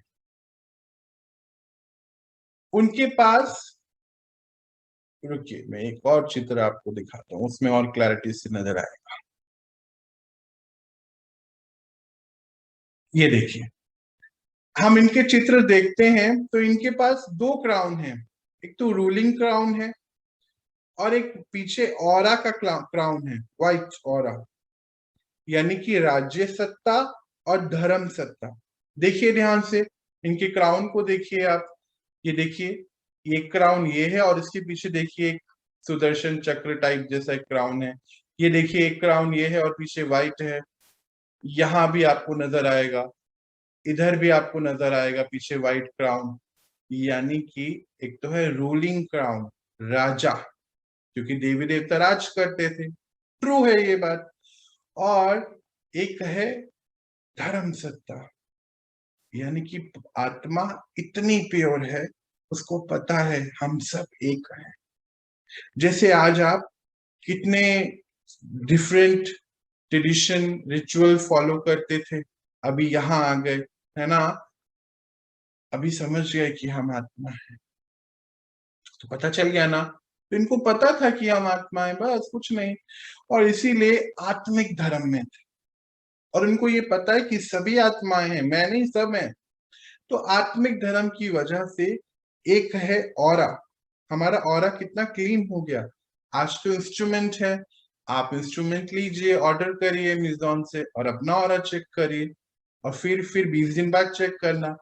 उनके पास, रुकिए मैं एक और चित्र आपको दिखाता हूं, उसमें और क्लैरिटी से नजर आएगा। ये देखिए, हम इनके चित्र देखते हैं तो इनके पास दो क्राउन है, एक तो रूलिंग क्राउन है और एक पीछे ऑरा का क्राउन है, व्हाइट ऑरा, यानी कि राज्य सत्ता और धर्म सत्ता। देखिए ध्यान से, इनके क्राउन को देखिए आप, ये देखिए, ये क्राउन ये है और इसके पीछे देखिए एक सुदर्शन चक्र टाइप जैसा एक क्राउन है। ये देखिए एक क्राउन ये है और पीछे व्हाइट है। यहां भी आपको नजर आएगा, इधर भी आपको नजर आएगा पीछे व्हाइट क्राउन। यानी कि एक तो है रूलिंग क्राउन, राजा, क्योंकि देवी देवता राज करते थे, ट्रू है ये बात। और एक है धर्म सत्ता, यानी कि आत्मा इतनी प्योर है, उसको पता है हम सब एक हैं। जैसे आज आप कितने डिफरेंट ट्रेडिशन रिचुअल फॉलो करते थे, अभी यहाँ आ गए, है ना, अभी समझ गए कि हम आत्मा है, तो पता चल गया ना। तो इनको पता था कि हम आत्मा है, बस कुछ नहीं, और इसीलिए आत्मिक धर्म में थे। और इनको ये पता है कि सभी आत्माएं हैं, मैं नहीं, सब है। तो आत्मिक धर्म की वजह से एक है ऑरा, हमारा ऑरा कितना क्लीन हो गया। आज तो इंस्ट्रूमेंट है, आप इंस्ट्रूमेंट लीजिए, ऑर्डर करिए अमेज़न से और अपना ऑरा चेक करिए, और फिर 20 दिन बाद चेक करना।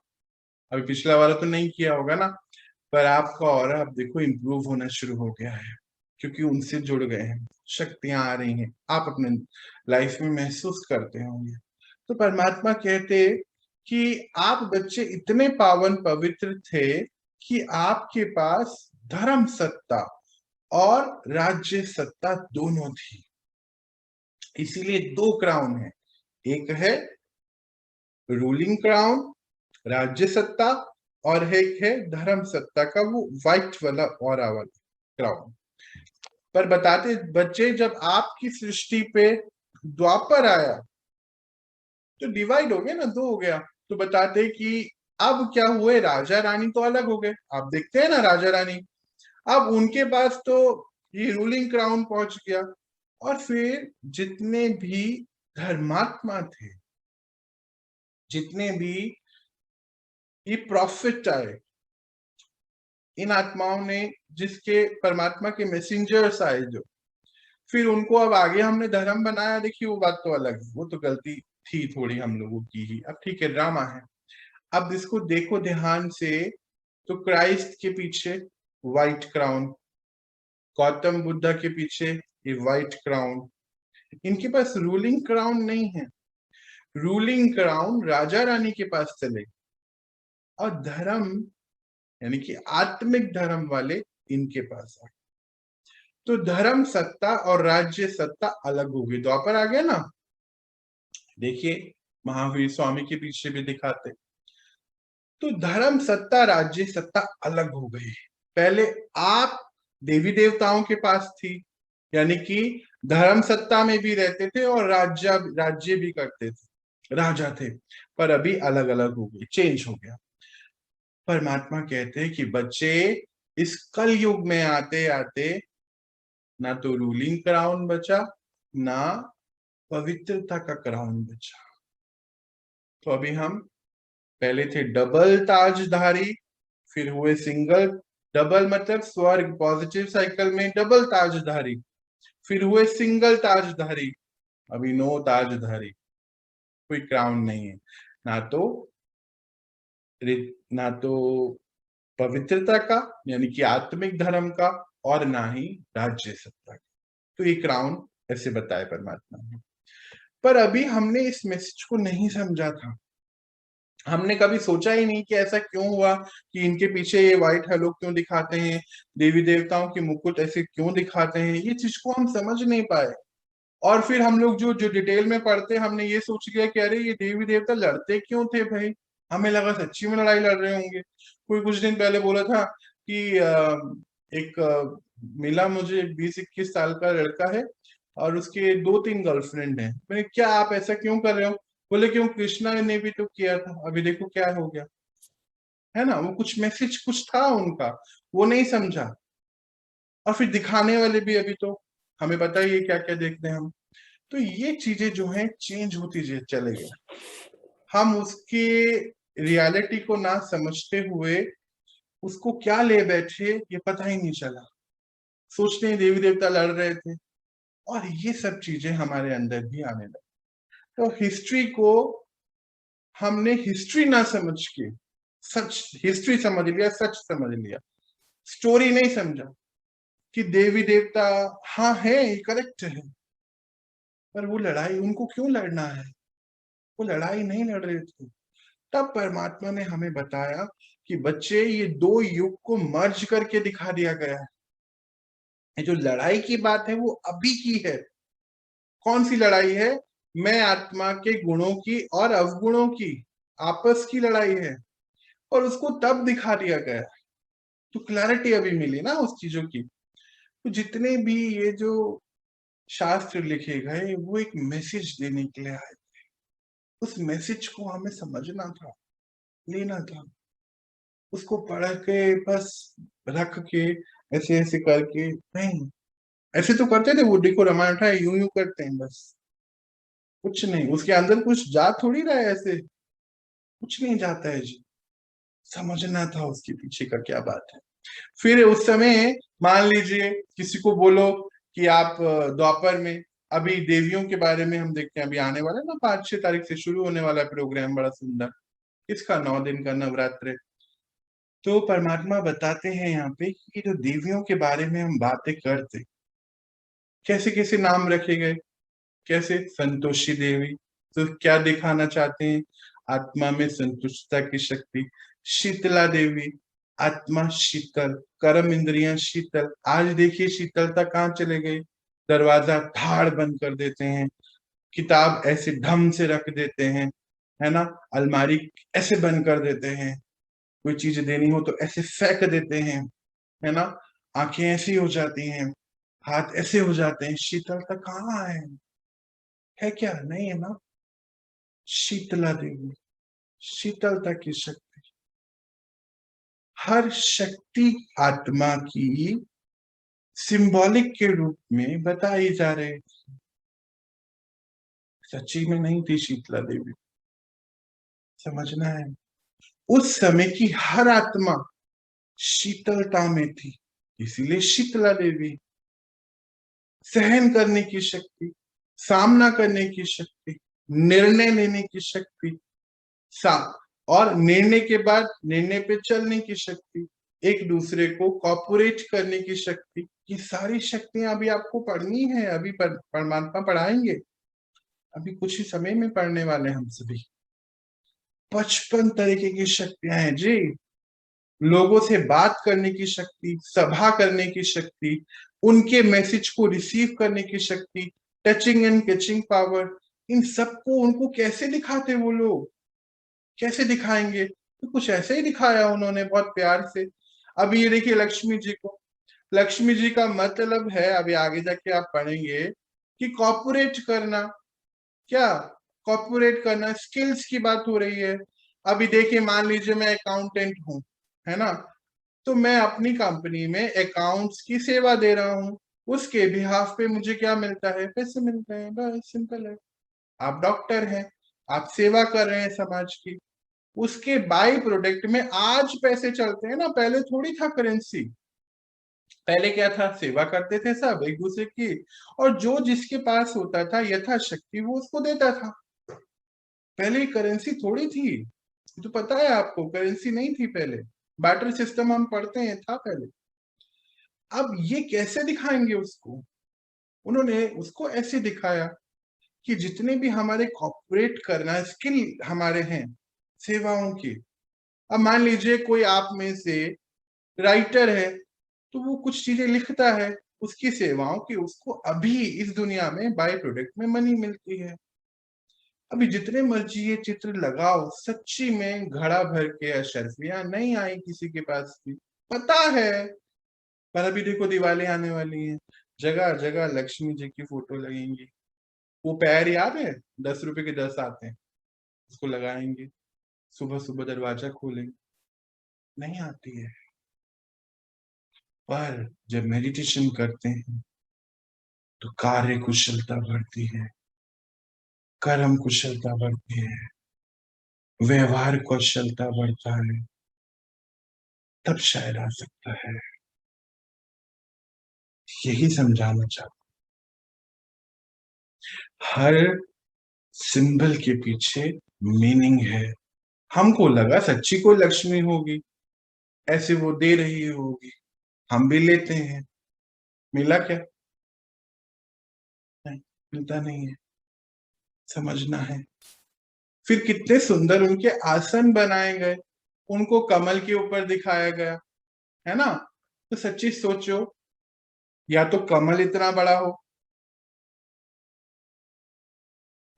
अभी पिछला वाला तो नहीं किया होगा ना, पर आपका ऑरा अब देखो इम्प्रूव होना शुरू हो गया है, क्योंकि उनसे जुड़ गए हैं, शक्तियां आ रही हैं, आप अपने लाइफ में महसूस करते होंगे। तो परमात्मा कहते कि आप बच्चे इतने पावन पवित्र थे कि आपके पास धर्म सत्ता और राज्य सत्ता दोनों थी। इसीलिए दो क्राउन है, एक है रूलिंग क्राउन, राज्य सत्ता, और एक है धर्म सत्ता का वो व्हाइट वाला ऑरा वाला क्राउन। पर बताते बच्चे, जब आपकी सृष्टि पे द्वापर आया तो डिवाइड हो गया ना, दो हो गया। तो बताते कि अब क्या हुए, राजा रानी तो अलग हो गए, आप देखते हैं ना राजा रानी, अब उनके पास तो ये रूलिंग क्राउन पहुंच गया। और फिर जितने भी धर्मात्मा थे, जितने भी ये प्रॉफिट आए, इन आत्माओं ने, जिसके परमात्मा के मैसेंजर्स आए जो, फिर उनको अब आगे हमने धर्म बनाया, देखिए वो बात तो अलग है, वो तो गलती थी थोड़ी हम लोगों की ही, अब ठीक है, ड्रामा है। अब इसको देखो ध्यान से, तो क्राइस्ट के पीछे व्हाइट क्राउन, गौतम बुद्धा के पीछे ये व्हाइट क्राउन, इनके पास रूलिंग क्राउन नहीं है। रूलिंग क्राउन राजा रानी के पास चले, और धर्म यानी कि आत्मिक धर्म वाले इनके पास आए। तो धर्म सत्ता और राज्य सत्ता अलग हो गई, द्वापर आ गया ना। देखिए महावीर स्वामी के पीछे भी दिखाते, तो धर्म सत्ता राज्य सत्ता अलग हो गई। पहले आप देवी देवताओं के पास थी, यानी कि धर्म सत्ता में भी रहते थे और राज्य भी करते थे, राजा थे, पर अभी अलग अलग हो गई, चेंज हो गया। परमात्मा कहते हैं कि बच्चे, इस कल युग में आते आते ना तो रूलिंग क्राउन बचा, ना पवित्रता का क्राउन बचा। तो अभी हम पहले थे डबल ताजधारी, फिर हुए सिंगल, डबल मतलब स्वर्ग पॉजिटिव साइकिल में डबल ताजधारी, फिर हुए सिंगल ताजधारी, अभी नो ताजधारी, कोई क्राउन नहीं है, ना तो ना तो पवित्रता का यानी कि आत्मिक धर्म का, और ना ही राज्य सत्ता का। तो ये क्राउन ऐसे बताए परमात्मा ने। पर अभी हमने इस मैसेज को नहीं समझा था, हमने कभी सोचा ही नहीं कि ऐसा क्यों हुआ कि इनके पीछे ये व्हाइट हेलो क्यों दिखाते हैं, देवी देवताओं के मुकुट ऐसे क्यों दिखाते हैं, ये चीज को हम समझ नहीं पाए। और फिर हम लोग जो जो डिटेल में पढ़ते, हमने ये सोच लिया कि अरे ये देवी देवता लड़ते क्यों थे भाई, हमें लगा सच्ची में लड़ाई लड़ रहे होंगे। कोई कुछ दिन पहले बोला था कि एक मिला मुझे 20-21 साल का लड़का है और उसके 2-3 गर्लफ्रेंड हैं। मैंने, क्या आप ऐसा क्यों कर रहे हो? बोले क्यों, कृष्णा ने भी तो किया था, अभी देखो क्या हो गया, है ना। वो कुछ मैसेज कुछ था उनका, वो नहीं समझा। और फिर दिखाने वाले भी अभी तो हमें पता ही है क्या क्या देखते हैं हम। तो ये चीजें जो है चेंज होती चले गए, हम उसके रियलिटी को ना समझते हुए उसको क्या ले बैठे ये पता ही नहीं चला, सोचते हैं देवी देवता लड़ रहे थे, और ये सब चीजें हमारे अंदर भी आने लगी। तो हिस्ट्री को हमने हिस्ट्री ना समझ के सच हिस्ट्री समझ लिया, सच समझ लिया, स्टोरी नहीं समझा कि देवी देवता हाँ है, ये करेक्ट है, पर वो लड़ाई उनको क्यों लड़ना है, वो लड़ाई नहीं लड़ रहे थे। तब परमात्मा ने हमें बताया कि बच्चे, ये दो युग को मर्ज करके दिखा दिया गया है। ये जो लड़ाई की बात है वो अभी की है। कौन सी लड़ाई है? मैं आत्मा के गुणों की और अवगुणों की। आपस की लड़ाई है, और उसको तब दिखा दिया गया, तो क्लैरिटी अभी मिली ना उस चीजों की। तो जितने भी ये जो शास्त्र लिखे गए वो एक मैसेज देने के लिए आए, उस मैसेज को हमें समझना था, लेना था, उसको पढ़ के बस रख के ऐसे ऐसे करके नहीं, ऐसे तो करते थे वो, देखो रामायण उठाए यूं यूं करते हैं बस, कुछ नहीं उसके अंदर कुछ जा थोड़ी रहा है, ऐसे कुछ नहीं जाता है जी। समझना था उसके पीछे का क्या बात है। फिर उस समय मान लीजिए किसी को बोलो कि आप द्वापर में, अभी देवियों के बारे में हम देखते हैं, अभी आने वाला है ना 5-6 तारीख से शुरू होने वाला प्रोग्राम, बड़ा सुंदर, इसका 9 दिन का नवरात्र। तो परमात्मा बताते हैं यहाँ पे कि जो देवियों के बारे में हम बातें करते, कैसे कैसे नाम रखे गए, कैसे संतोषी देवी, तो क्या दिखाना चाहते हैं, आत्मा में संतुष्टता की शक्ति। शीतला देवी, आत्मा शीतल, कर्म इंद्रियां शीतल। आज देखिए शीतलता कहाँ चले गई, दरवाजा धाड़ बंद कर देते हैं, किताब ऐसे ढंग से रख देते हैं, है ना, अलमारी ऐसे बंद कर देते हैं, कोई चीज देनी हो तो ऐसे फेंक देते हैं, है ना, आंखें ऐसी हो जाती हैं, हाथ ऐसे हो जाते हैं। शीतलता कहाँ है क्या, नहीं है ना। शीतला देवी, शीतलता की शक्ति, हर शक्ति आत्मा की सिंबॉलिक के रूप में बताई जा रही, सच्ची में नहीं थी शीतला देवी, समझना है। उस समय की हर आत्मा शीतलता में थी, इसीलिए शीतला देवी। सहन करने की शक्ति, सामना करने की शक्ति, निर्णय लेने की शक्ति, सा और निर्णय के बाद निर्णय पे चलने की शक्ति, एक दूसरे को कॉपरेट करने की शक्ति, ये सारी शक्तियां अभी आपको पढ़नी है, अभी परमात्मा पढ़ाएंगे, अभी कुछ ही समय में पढ़ने वाले हम सभी। 55 तरीके की शक्तियां हैं जी, लोगों से बात करने की शक्ति, सभा करने की शक्ति, उनके मैसेज को रिसीव करने की शक्ति, टचिंग एंड कैचिंग पावर, इन सबको उनको कैसे दिखाते वो लोग, कैसे दिखाएंगे, तो कुछ ऐसे ही दिखाया उन्होंने बहुत प्यार से। अभी ये देखिए लक्ष्मी जी को, लक्ष्मी जी का मतलब है, अभी आगे जाके आप पढ़ेंगे कि कॉर्पोरेट करना, क्या कॉर्पोरेट करना, स्किल्स की बात हो रही है। अभी देखिए मान लीजिए मैं अकाउंटेंट हूँ, है ना, तो मैं अपनी कंपनी में अकाउंट्स की सेवा दे रहा हूँ, उसके बिहाफ पे मुझे क्या मिलता है, पैसे मिलते हैं, बस सिंपल है। आप डॉक्टर हैं, आप सेवा कर रहे हैं समाज की, उसके बाई प्रोडक्ट में आज पैसे चलते हैं ना, पहले थोड़ी था करेंसी, पहले क्या था, सेवा करते थे सब एक दूसरे की, और जो जिसके पास होता था यथाशक्ति वो उसको देता था। पहले करेंसी थोड़ी थी, तो पता है आपको, करेंसी नहीं थी पहले, बार्टर सिस्टम हम पढ़ते हैं था पहले। अब ये कैसे दिखाएंगे उसको, उन्होंने उसको ऐसे दिखाया कि जितने भी हमारे कॉपरेट करना स्किल हमारे हैं सेवाओं की, अब मान लीजिए कोई आप में से राइटर है, तो वो कुछ चीजें लिखता है, उसकी सेवाओं की उसको अभी इस दुनिया में बाय प्रोडक्ट में मनी मिलती है। अभी जितने मर्जी ये चित्र लगाओ, सच्ची में घड़ा भर के अशर्फियां नहीं आई किसी के पास भी, पता है। पर अभी देखो दिवाली आने वाली है, जगह जगह लक्ष्मी जी की फोटो लगेंगी, वो पैर याद है, 10 रुपए के 10 आते हैं, उसको लगाएंगे, सुबह सुबह दरवाजा खोलेंगे, नहीं आती है। पर जब मेडिटेशन करते हैं तो कार्य कुशलता बढ़ती है, कर्म कुशलता बढ़ती है, व्यवहार कौशलता बढ़ता है, तब शायद आ सकता है। यही समझाना चाहता, हर सिंबल के पीछे मीनिंग है। हमको लगा सच्ची कोई लक्ष्मी होगी, ऐसे वो दे रही होगी, हम भी लेते हैं, मिला क्या, नहीं मिलता नहीं है, समझना है। फिर कितने सुंदर उनके आसन बनाए गए, उनको कमल के ऊपर दिखाया गया, है ना। तो सच्ची सोचो, या तो कमल इतना बड़ा हो,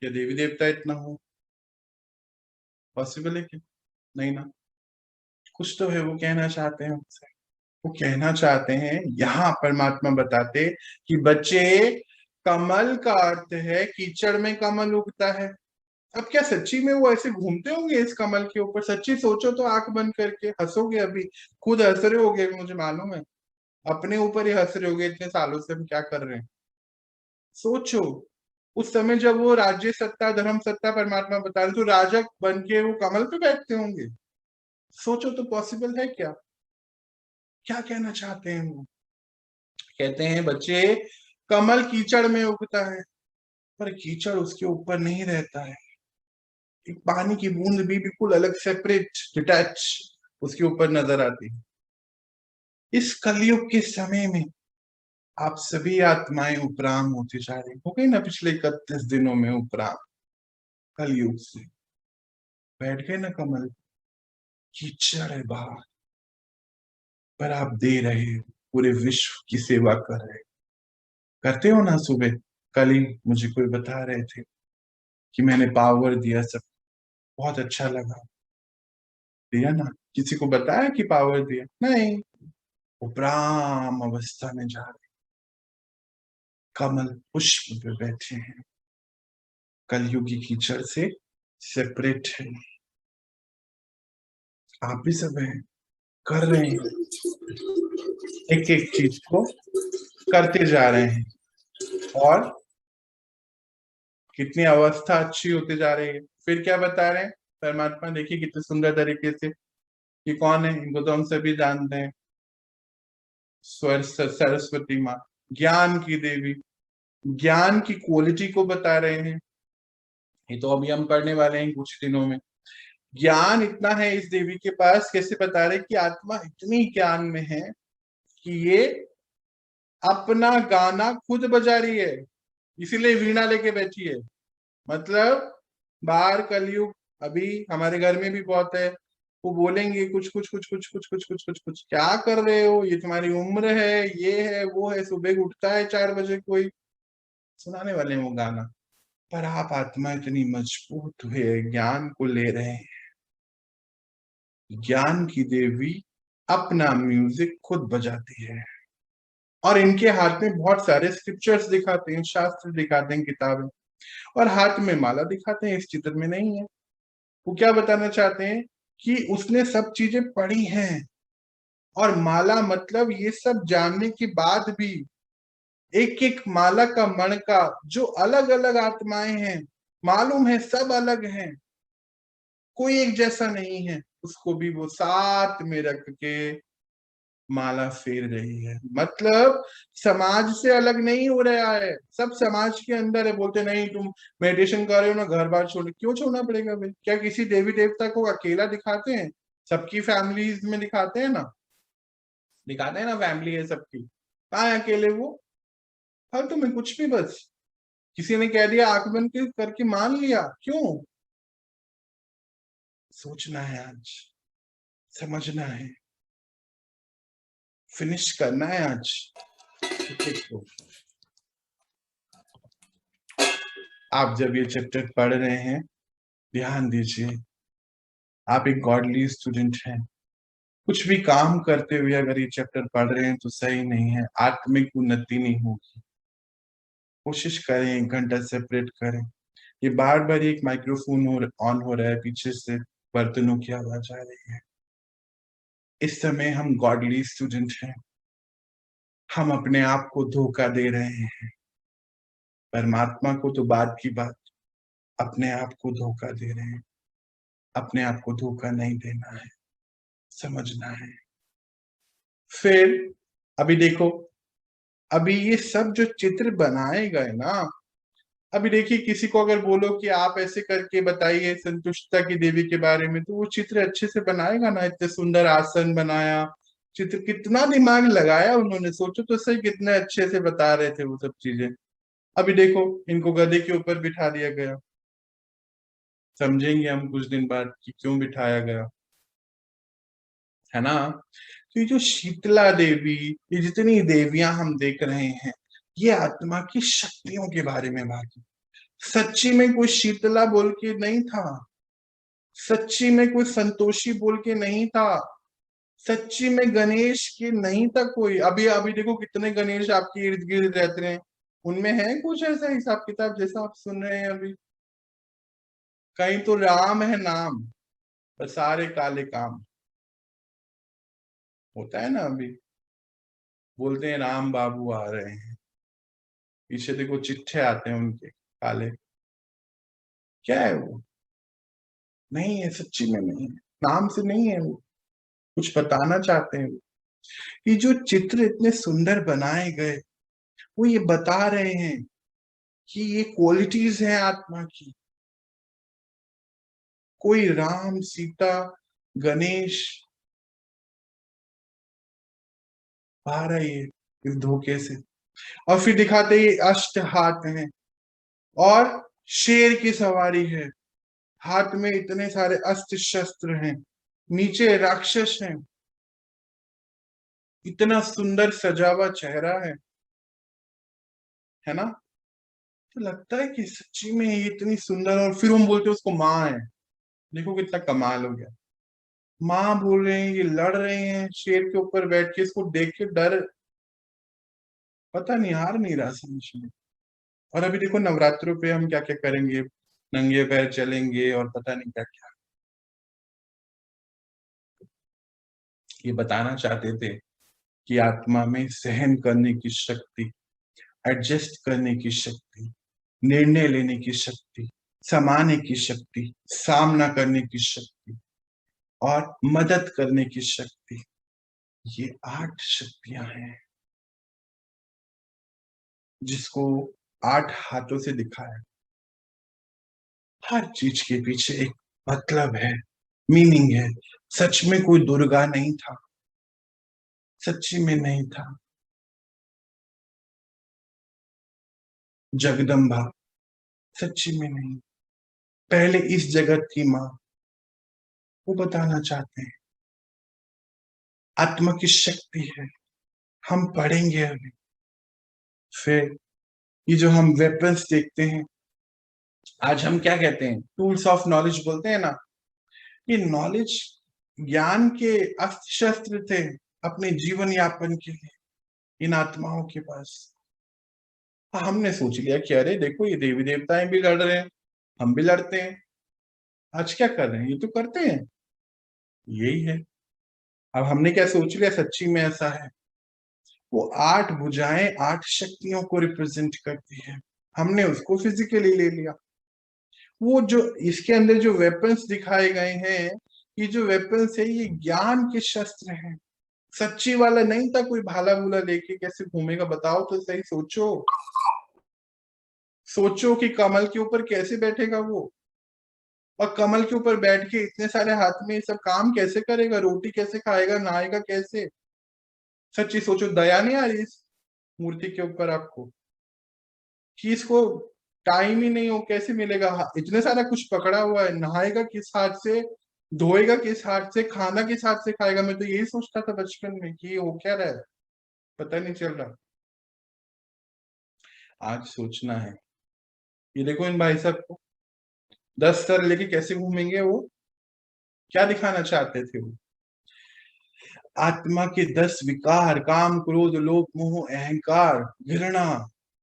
या देवी देवता इतना हो, पॉसिबल है क्या? नहीं ना। कुछ तो है वो कहना चाहते हैं हमसे। वो कहना चाहते हैं, यहाँ परमात्मा बताते कि बच्चे, कमल का अर्थ है कीचड़ में कमल उगता है। अब क्या सच्ची में वो ऐसे घूमते होंगे इस कमल के ऊपर? सच्ची सोचो तो, आंख बंद करके हंसोगे, अभी खुद हंस रहे होगे, मुझे मालूम है अपने ऊपर ही हंस रहे होगे, इतने सालों से हम क्या कर रहे हैं। सोचो, उस समय जब वो राज्य सत्ता धर्म सत्ता परमात्मा बता रहे तो राजा बन के वो कमल पे बैठते होंगे। सोचो तो, पॉसिबल है क्या? क्या कहना चाहते हैं वो? कहते हैं बच्चे, कमल कीचड़ में उगता है, पर कीचड़ उसके ऊपर नहीं रहता है। एक पानी की बूंद भी बिल्कुल अलग, सेपरेट, डिटैच उसके ऊपर नजर आती है। इस कलयुग के समय में आप सभी आत्माएं उपराम होती जा रही हो गई ना, पिछले 31 दिनों में उपराम कलयुग से बैठ गए ना कमल। कीचड़ है बाहर, पर आप दे रहे हो, पूरे विश्व की सेवा कर रहे हो। करते हो ना? सुबह कल ही मुझे कोई बता रहे थे कि मैंने पावर दिया, सब बहुत अच्छा लगा। दिया ना? किसी को बताया कि पावर दिया? नहीं। उपराम अवस्था में जा रहे, कमल पुष्प पे बैठे हैं, कलयुगी कीचड़ से सेपरेट है। आप भी सब हैं, कर रहे हैं, एक एक चीज को करते जा रहे हैं, और कितनी अवस्था अच्छी होती जा रही है। फिर क्या बता रहे हैं परमात्मा? देखिए कितने सुंदर तरीके से, कि कौन है, इनको तो हम सभी जानते हैं, सरस्वती माँ, ज्ञान की देवी। ज्ञान की क्वालिटी को बता रहे हैं। ये तो अभी हम पढ़ने वाले हैं कुछ दिनों में। ज्ञान इतना है इस देवी के पास, कैसे बता रहे कि आत्मा इतनी ज्ञान में है कि ये अपना गाना खुद बजा रही है, इसीलिए वीणा लेके बैठी है। मतलब बाहर कलयुग अभी हमारे घर में भी बहुत है, वो बोलेंगे कुछ कुछ कुछ कुछ कुछ कुछ कुछ कुछ कुछ, क्या कर रहे हो, ये तुम्हारी उम्र है, ये है वो है, सुबह उठता है 4 बजे कोई, सुनाने वाले हैं वो गाना। पर आप आत्मा इतनी मजबूत हुए, ज्ञान को ले रहे हैं। ज्ञान की देवी अपना म्यूजिक खुद बजाती है, और इनके हाथ में बहुत सारे स्क्रिप्चर्स दिखाते हैं, शास्त्र दिखाते हैं, किताबें, और हाथ में माला दिखाते हैं। इस चित्र में नहीं है। वो क्या बताना चाहते हैं कि उसने सब चीजें पढ़ी हैं, और माला मतलब ये सब जानने के बाद भी एक एक माला का मणका, जो अलग अलग आत्माएं हैं, मालूम है सब अलग हैं, कोई एक जैसा नहीं है, उसको भी वो साथ में रख के माला फेर रही है। मतलब समाज से अलग नहीं हो रहा है, सब समाज के अंदर है। बोलते नहीं तुम मेडिटेशन कर रहे हो ना, घर बार छोड़, क्यों छोड़ना पड़ेगा भाई? क्या किसी देवी देवता को अकेला दिखाते हैं? सबकी फैमिलीज में दिखाते हैं ना, दिखाते हैं ना, फैमिली है सबकी, कहाँ है अकेले वो? हर तुम्हें कुछ भी, बस किसी ने कह दिया आंख बंद करके मान लिया, क्यों? सोचना है आज, समझना है, फिनिश करना है आज। देखो, आप जब ये चैप्टर पढ़ रहे हैं, ध्यान दीजिए, आप एक गॉडली स्टूडेंट हैं। कुछ भी काम करते हुए अगर ये चैप्टर पढ़ रहे हैं तो सही नहीं है, आत्मिक उन्नति नहीं होगी। कोशिश करें 1 घंटा सेपरेट करें। ये बार बार एक माइक्रोफोन ऑन हो रहा है, पीछे से बर्तनों की आवाज आ रही है। इस समय हम गॉडली स्टूडेंट हैं, हम अपने आप को धोखा दे रहे हैं। परमात्मा को तो बाद की बात, अपने आप को धोखा दे रहे हैं। अपने आप को धोखा नहीं देना है, समझना है। फिर अभी देखो, अभी ये सब जो चित्र बनाए गए ना, अभी देखिए किसी को अगर बोलो कि आप ऐसे करके बताइए संतुष्टता की देवी के बारे में, तो वो चित्र अच्छे से बनाएगा ना। इतने सुंदर आसन बनाया, चित्र कितना दिमाग लगाया उन्होंने, सोचो तो सही, कितने अच्छे से बता रहे थे वो सब चीजें। अभी देखो इनको गधे के ऊपर बिठा दिया गया, समझेंगे हम कुछ दिन बाद कि क्यों बिठाया गया, है ना। तो ये जो शीतला देवी, ये जितनी देवियां हम देख रहे हैं, ये आत्मा की शक्तियों के बारे में बात। सच्ची में कोई शीतला बोल के नहीं था, सच्ची में कोई संतोषी बोल के नहीं था, सच्ची में गणेश के नहीं था कोई। अभी अभी देखो कितने गणेश आपके इर्द गिर्द रहते हैं, उनमें है कुछ ऐसा हिसाब किताब जैसा आप सुन रहे हैं अभी? कहीं तो राम है नाम, पर सारे काले काम। होता है ना, अभी बोलते हैं राम बाबू आ रहे हैं, पीछे देखो चिट्ठे आते हैं उनके काले। क्या है वो? नहीं है, सच्ची में नहीं है, नाम से नहीं है वो, कुछ बताना चाहते हैं वो। ये जो चित्र इतने सुंदर बनाए गए, वो ये बता रहे हैं कि ये क्वालिटीज हैं आत्मा की। कोई राम सीता गणेश आ रही है इस धोखे से, और फिर दिखाते ही अष्ट हाथ हैं और शेर की सवारी है, हाथ में इतने सारे अस्त्र शस्त्र हैं, नीचे राक्षस हैं, इतना सुंदर सजा हुआ चेहरा है ना? तो लगता है कि सच्ची में ये इतनी सुंदर, और फिर हम बोलते हैं उसको माँ है। देखो कितना कमाल हो गया, माँ बोल रहे हैं, ये लड़ रहे हैं शेर के ऊपर बैठ के, इसको देख के डर पता नहीं हार नहीं रहा समझ में। और अभी देखो नवरात्रों पे हम क्या क्या करेंगे, नंगे पैर चलेंगे और पता नहीं क्या क्या। ये बताना चाहते थे कि आत्मा में सहन करने की शक्ति, एडजस्ट करने की शक्ति, निर्णय लेने की शक्ति, समाने की शक्ति, सामना करने की शक्ति और मदद करने की शक्ति, ये 8 शक्तियां हैं जिसको 8 हाथों से दिखाया। हर चीज के पीछे एक मतलब है, मीनिंग है। सच में कोई दुर्गा नहीं था, सच्ची में नहीं था। जगदम्बा सच्ची में नहीं, पहले इस जगत की माँ, वो बताना चाहते हैं। आत्मा की शक्ति है, हम पढ़ेंगे अभी। फिर ये जो हम वेपन्स देखते हैं, आज हम क्या कहते हैं, टूल्स ऑफ नॉलेज बोलते हैं ना, ये नॉलेज ज्ञान के अस्त्र शस्त्र थे अपने जीवन यापन के लिए इन आत्माओं के पास। हमने सोच लिया कि अरे देखो ये देवी देवताएं भी लड़ रहे हैं, हम भी लड़ते हैं। आज क्या कर रहे हैं, ये तो करते हैं, यही है। अब हमने क्या सोच लिया, सच्ची में ऐसा है। वो 8 भुजाएं 8 शक्तियों को रिप्रेजेंट करती है, हमने उसको फिजिकली ले लिया। वो जो इसके अंदर जो वेपन्स दिखाए गए हैं, ये जो वेपन्स है ये ज्ञान के शस्त्र हैं। सच्ची वाला नहीं था कोई भाला भूला लेके कैसे घूमेगा, बताओ तो सही, सोचो सोचो कि कमल के ऊपर कैसे बैठेगा वो, और कमल के ऊपर बैठ के इतने सारे हाथ में ये सब काम कैसे करेगा, रोटी कैसे खाएगा, नहाएगा कैसे? सच्ची सोचो, दया नहीं आ रही इस मूर्ति के ऊपर आपको कि इसको टाइम ही नहीं हो, कैसे मिलेगा? इतने सारा कुछ पकड़ा हुआ है, नहाएगा किस हाथ से, धोएगा किस हाथ से, खाना किस हाथ से खाएगा? मैं तो यही सोचता था बचपन में कि ये हो क्या रहा है, पता नहीं चल रहा। आज सोचना है। ये देखो इन भाई साहब को 10 सर लेके कैसे घूमेंगे वो, क्या दिखाना चाहते थे वो? आत्मा के 10 विकार, काम क्रोध लोभ मोह अहंकार घृणा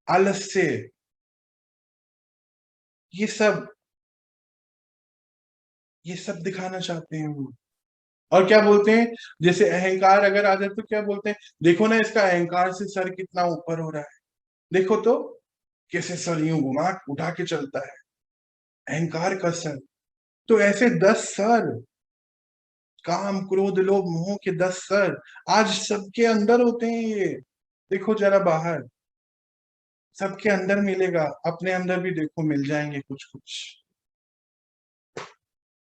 आलस्य, ये सब ये सब दिखाना चाहते हैं वो। और क्या बोलते हैं, जैसे अहंकार अगर आ जाए तो क्या बोलते हैं, देखो ना इसका अहंकार से सर कितना ऊपर हो रहा है, देखो तो कैसे सर यूं घुमा उठा के चलता है, अहंकार का सर। तो ऐसे 10 सर, काम क्रोध लोभ मोह के 10 सर आज सबके अंदर होते हैं ये। देखो जरा बाहर, सबके अंदर मिलेगा, अपने अंदर भी देखो मिल जाएंगे कुछ कुछ।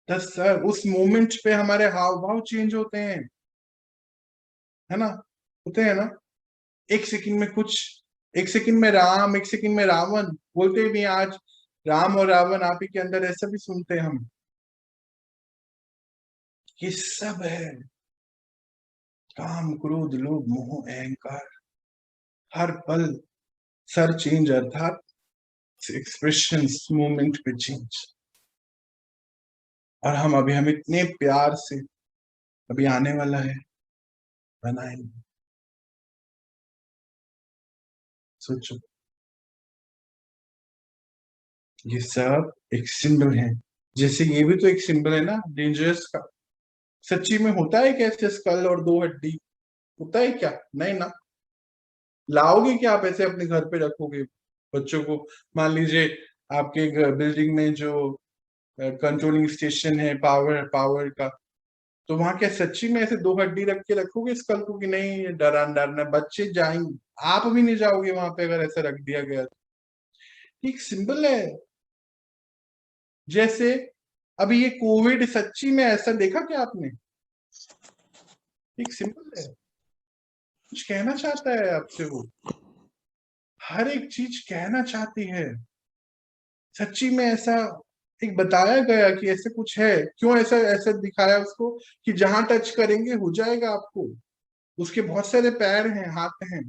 10 सर, उस मोमेंट पे हमारे हाव भाव चेंज होते हैं, है ना? होते हैं ना? एक सेकंड में कुछ, एक सेकंड में राम, एक सेकंड में रावण, बोलते भी हैं आज राम और रावण आप ही के अंदर, ऐसा भी सुनते हैं हम। ये सब है, काम क्रोध लोभ मोह अहंकार, हर पल सर चेंज, अर्थात एक्सप्रेशंस मोमेंट पे चेंज। और हम इतने प्यार से अभी आने वाला है बनाएंगे। सोचो, ये सब एक सिंबल है। जैसे ये भी तो एक सिंबल है ना डेंजरस का। सच्ची में होता है कैसे स्कल और 2 हड्डी? होता है क्या? नहीं ना। लाओगे क्या आप ऐसे अपने घर पे रखोगे बच्चों को? मान लीजिए आपके बिल्डिंग में जो कंट्रोलिंग स्टेशन है पावर पावर का, तो वहां क्या सच्ची में ऐसे 2 हड्डी रख के रखोगे स्कल को? कि नहीं ये डरना बच्चे जाएंगे, आप भी नहीं जाओगे वहां पे अगर ऐसा रख दिया गया तो। एक सिंबल है। जैसे अभी ये कोविड सच्ची में ऐसा देखा क्या आपने? एक सिंबल है, कुछ कहना चाहता है आपसे वो। हर एक चीज कहना चाहती है। सच्ची में ऐसा एक बताया गया कि ऐसे कुछ है। क्यों ऐसा ऐसा दिखाया उसको? कि जहां टच करेंगे हो जाएगा आपको। उसके बहुत सारे पैर हैं, हाथ हैं,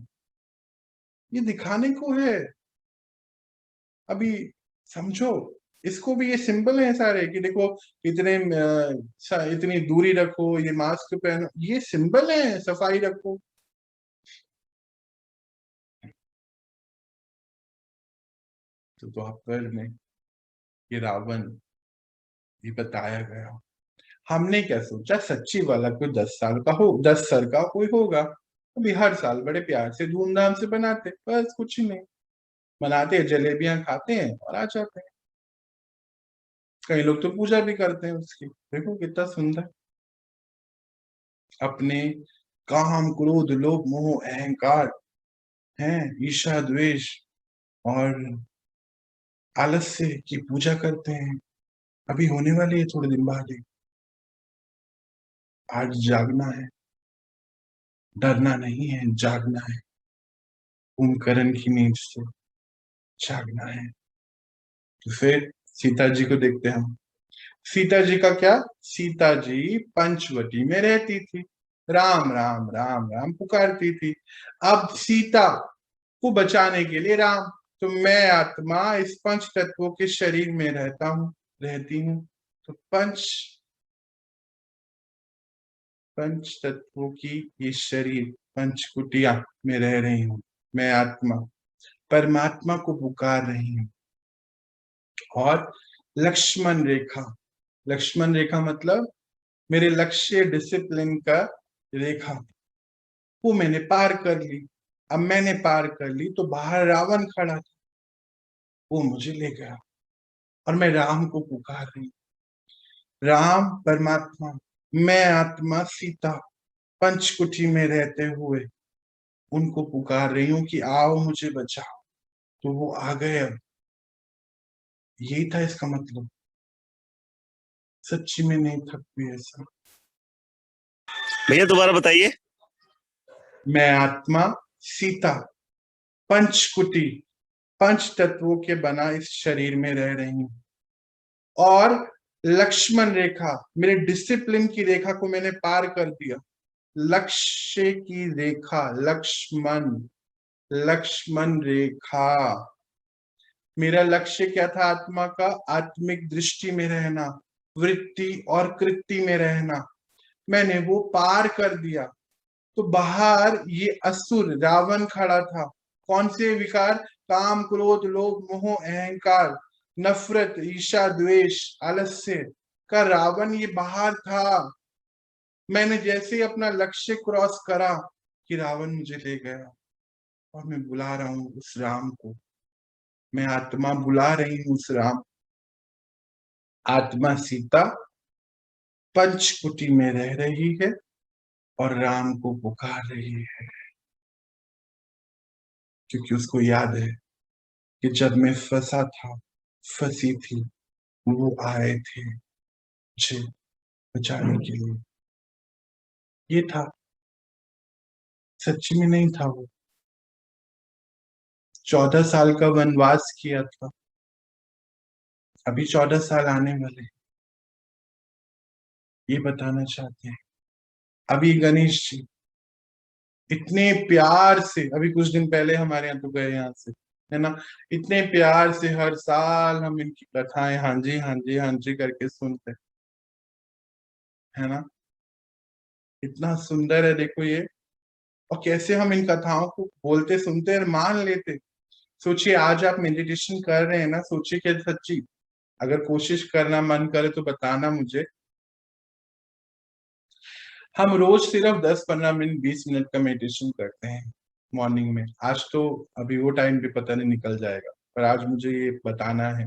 ये दिखाने को है। अभी समझो, इसको भी ये सिंबल है सारे कि देखो इतनी दूरी रखो, ये मास्क पहनो, ये सिंबल है। सफाई रखो। तो द्वापर में ये रावण ये बताया गया। हमने क्या सोचा, सच्ची वाला कोई 10 साल का हो, 10 सर का कोई होगा। अभी हर साल बड़े प्यार से धूमधाम से बनाते, बस कुछ ही नहीं। बनाते हैं, जलेबियां खाते हैं और आ जाते हैं। कई लोग तो पूजा भी करते हैं उसकी। देखो कितना सुंदर। अपने काम क्रोध लोभ मोह अहंकार है, ईर्ष्या द्वेष और आलस्य की पूजा करते हैं। अभी होने वाली है थोड़े दिन बाद ही। आज जागना है, डरना नहीं है, जागना है। कुंभकर्ण की नींद से जागना है। तो फिर सीता जी को देखते हैं हम। सीता जी का क्या? सीता जी पंचवटी में रहती थी, राम राम राम राम पुकारती थी। अब सीता को बचाने के लिए राम, तो मैं आत्मा इस पंच तत्वों के शरीर में रहती हूँ। तो पंच तत्वों की ये शरीर पंच कुटिया में रह रही हूँ। मैं आत्मा परमात्मा को पुकार रही हूँ। और लक्ष्मण रेखा मतलब मेरे लक्ष्य डिसिप्लिन का रेखा, वो मैंने पार कर ली। अब मैंने पार कर ली तो बाहर रावण खड़ा था, वो मुझे ले गया और मैं राम को पुकार रही। राम परमात्मा, मैं आत्मा सीता पंचकुटी में रहते हुए उनको पुकार रही हूँ कि आओ मुझे बचाओ। तो वो आ गए। अब यही था इसका मतलब। सच्ची में नहीं थक भी ऐसा। भैया दोबारा बताइए। मैं आत्मा सीता पंचकुटी पंच तत्वों के बना इस शरीर में रह रही हूँ। और लक्ष्मण रेखा, मेरे डिसिप्लिन की रेखा को मैंने पार कर दिया। लक्ष्य की रेखा, लक्ष्मण लक्ष्मण रेखा। मेरा लक्ष्य क्या था आत्मा का? आत्मिक दृष्टि में रहना, वृत्ति और कृति में रहना। मैंने वो पार कर दिया। तो बाहर ये असुर रावण खड़ा था। कौन से विकार? काम क्रोध लोभ मोह अहंकार नफरत ईर्ष्या द्वेष आलस्य का रावण ये बाहर था। मैंने जैसे ही अपना लक्ष्य क्रॉस करा कि रावण मुझे ले गया। और मैं बुला रहा हूँ उस राम को। मैं आत्मा बुला रही हूँ उस राम। आत्मा सीता पंचकुटी में रह रही है और राम को पुकार रही है, क्योंकि उसको याद है कि जब मैं फंसी थी, वो आए थे मुझे बचाने के लिए। ये था। सच्ची में नहीं था वो। 14 साल का वनवास किया था। अभी 14 साल आने वाले, ये बताना चाहते हैं। अभी गणेश जी इतने प्यार से, अभी कुछ दिन पहले हमारे यहाँ तो गए यहाँ से, है ना, इतने प्यार से हर साल हम इनकी कथाएं हाँ जी हाँ जी हाँ जी करके सुनते हैं। है ना? इतना सुंदर है देखो ये, और कैसे हम इन कथाओं को बोलते सुनते और मान लेते। सोचिए आज आप मेडिटेशन कर रहे हैं ना, सोचिए कि सच्ची अगर कोशिश करना मन करे तो बताना मुझे। हम रोज सिर्फ 10-15 मिनट 20 मिनट का मेडिटेशन करते हैं मॉर्निंग में। आज तो अभी वो टाइम भी पता नहीं निकल जाएगा, पर आज मुझे ये बताना है।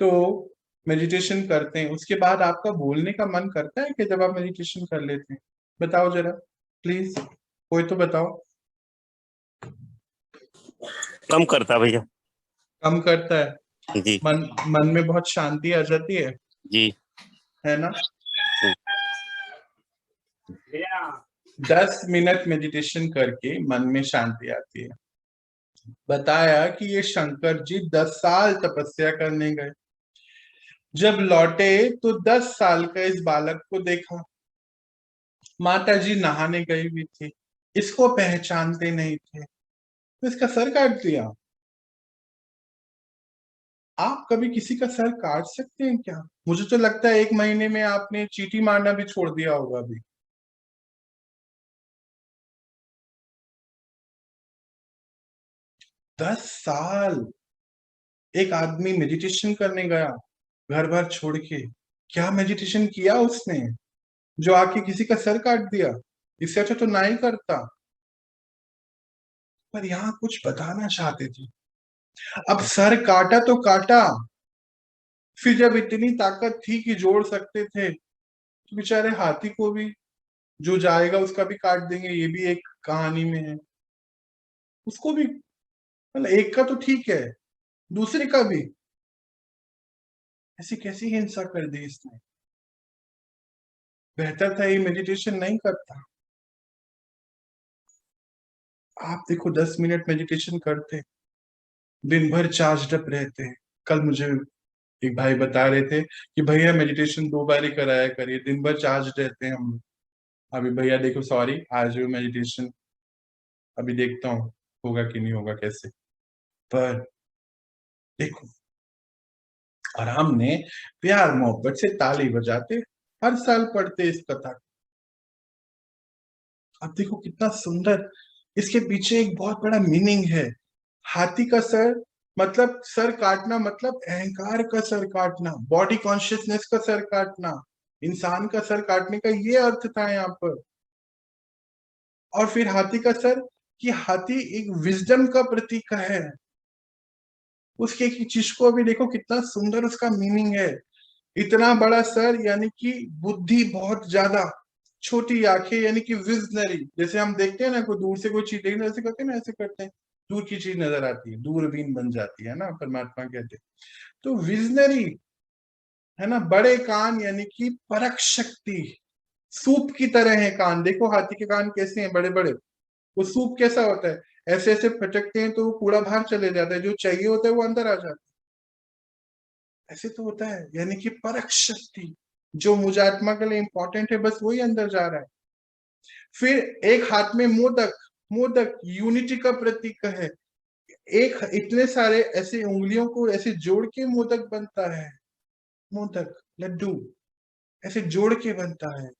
तो मेडिटेशन करते हैं, उसके बाद आपका बोलने का मन करता है कि जब आप मेडिटेशन कर लेते हैं? बताओ जरा प्लीज, कोई तो बताओ। कम करता भैया। कम करता है? जी मन में बहुत शांति आ जाती जी। है ना? 10 मिनट मेडिटेशन करके मन में शांति आती है। बताया कि ये शंकर जी 10 साल तपस्या करने गए। जब लौटे तो 10 साल का इस बालक को देखा। माता जी नहाने गई हुई थी, इसको पहचानते नहीं थे तो इसका सर काट दिया। आप कभी किसी का सर काट सकते हैं क्या? मुझे तो लगता है 1 महीने में आपने चींटी मारना भी छोड़ दिया होगा अभी। दस साल एक आदमी मेडिटेशन करने गया, घर भर छोड़ के। क्या मेडिटेशन किया उसने जो आके किसी का सर काट दिया? इससे अच्छा तो ना ही करता। पर यहाँ कुछ बताना चाहते थे। अब सर काटा तो काटा, फिर जब इतनी ताकत थी कि जोड़ सकते थे तो बेचारे हाथी को भी, जो जाएगा उसका भी काट देंगे, ये भी एक कहानी में है। उसको भी, मतलब एक का तो ठीक है, दूसरे का भी। ऐसी कैसी हिंसा कर दी इसने? बेहतर था ये मेडिटेशन नहीं करता। आप देखो 10 मिनट मेडिटेशन करते, दिन भर चार्ज अप रहते। कल मुझे एक भाई बता रहे थे कि भैया मेडिटेशन 2 बार ही कराया करिए, दिन भर चार्ज रहते हैं हम लोग। अभी भैया देखो, सॉरी, आज वो मेडिटेशन अभी देखता हूँ होगा कि नहीं होगा कैसे। पर देखो, और हमने प्यार मोहब्बत से ताली बजाते हर साल पढ़ते इस कथा को। अब देखो कितना सुंदर, इसके पीछे एक बहुत बड़ा मीनिंग है। हाथी का सर मतलब सर काटना, मतलब अहंकार का सर काटना, बॉडी कॉन्शियसनेस का सर काटना, इंसान का सर काटने का ये अर्थ था यहाँ पर। और फिर हाथी का सर, कि हाथी एक विजडम का प्रतीक है। उसके एक चीज को अभी देखो कितना सुंदर उसका मीनिंग है। इतना बड़ा सर यानी कि बुद्धि बहुत ज्यादा, छोटी आंखें यानी कि विजनरी। जैसे हम देखते हैं ना, कोई दूर से कोई चीज देखना ऐसे करते हैं ना, ऐसे करते हैं, दूर की चीज नजर आती है, दूरबीन बन जाती है ना, परमात्मा कहते हैं। तो विजनरी है ना। बड़े कान यानी कि परख शक्ति, सूप की तरह है कान। देखो हाथी के कान कैसे हैं, बड़े बड़े। वो सूप कैसा होता है, ऐसे ऐसे फटकते हैं तो वो कूड़ा बाहर चले जाता है, जो चाहिए होता है वो अंदर आ जाता है। ऐसे तो होता है, यानी कि परख शक्ति, जो मुझात्मा के लिए इंपॉर्टेंट है बस वही अंदर जा रहा है। फिर एक हाथ में मोदक, मोदक यूनिटी का प्रतीक है। एक इतने सारे ऐसे उंगलियों को ऐसे जोड़ के मोदक बनता है। मोदक लड्डू ऐसे जोड़ के बनता है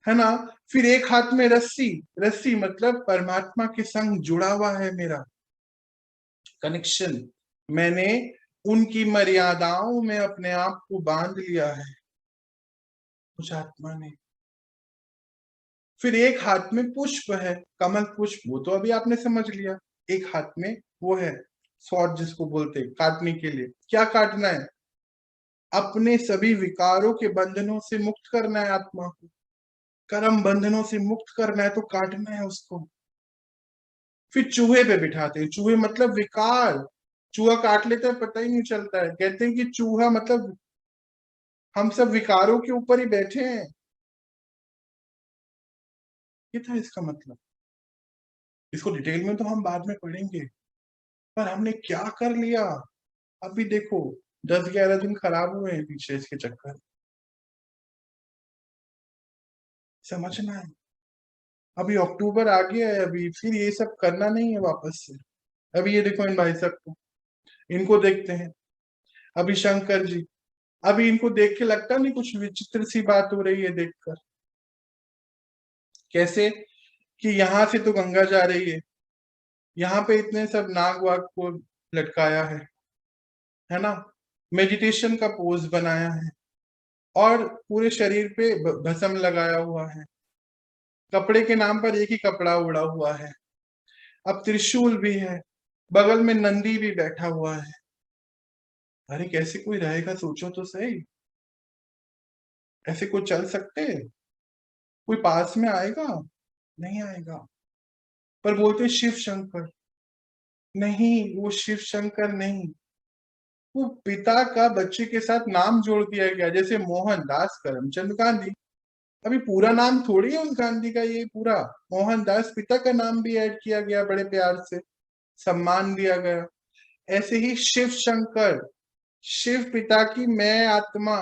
ना। फिर एक हाथ में रस्सी, रस्सी मतलब परमात्मा के संग जुड़ा हुआ है मेरा कनेक्शन। मैंने उनकी मर्यादाओं में अपने आप को बांध लिया है उस आत्मा ने। फिर एक हाथ में पुष्प है, कमल पुष्प, वो तो अभी आपने समझ लिया। एक हाथ में वो है स्वॉर्ड, जिसको बोलते हैं काटने के लिए। क्या काटना है? अपने सभी विकारों के बंधनों से मुक्त करना है आत्मा को, कर्म बंधनों से मुक्त करना है, तो काटना है उसको। फिर चूहे पे बिठाते हैं, चूहे मतलब विकार। चूहा काट लेता है पता ही नहीं चलता है। कहते हैं कि चूहा मतलब हम सब विकारों के ऊपर ही बैठे हैं। ये था इसका मतलब। इसको डिटेल में तो हम बाद में पढ़ेंगे, पर हमने क्या कर लिया अभी देखो। 10-11 दिन खराब हुए हैं पीछे इसके चक्कर। समझना है। अभी अक्टूबर आ गया है, अभी फिर ये सब करना नहीं है वापस से। अभी ये देखो इन भाई साहब को, इनको देखते हैं। अभी शंकर जी, अभी इनको देख के लगता नहीं कुछ विचित्र सी बात हो रही है देखकर? कैसे कि यहाँ से तो गंगा जा रही है, यहाँ पे इतने सब नाग वाग को लटकाया है ना, मेडिटेशन का पोज बनाया है और पूरे शरीर पे भस्म लगाया हुआ है, कपड़े के नाम पर एक ही कपड़ा उड़ा हुआ है, अब त्रिशूल भी है, बगल में नंदी भी बैठा हुआ है। अरे कैसे कोई रहेगा, सोचो तो सही। ऐसे कोई चल सकते हैं? कोई पास में आएगा? नहीं आएगा। पर बोलते शिव शंकर, नहीं वो शिव शंकर नहीं, वो पिता का बच्चे के साथ नाम जोड़ दिया गया, जैसे मोहनदास करमचंद गांधी। अभी पूरा नाम थोड़ी है उस गांधी का, ये पूरा मोहनदास, पिता का नाम भी ऐड किया गया, बड़े प्यार से सम्मान दिया गया। ऐसे ही शिव शंकर, शिव पिता की मैं आत्मा,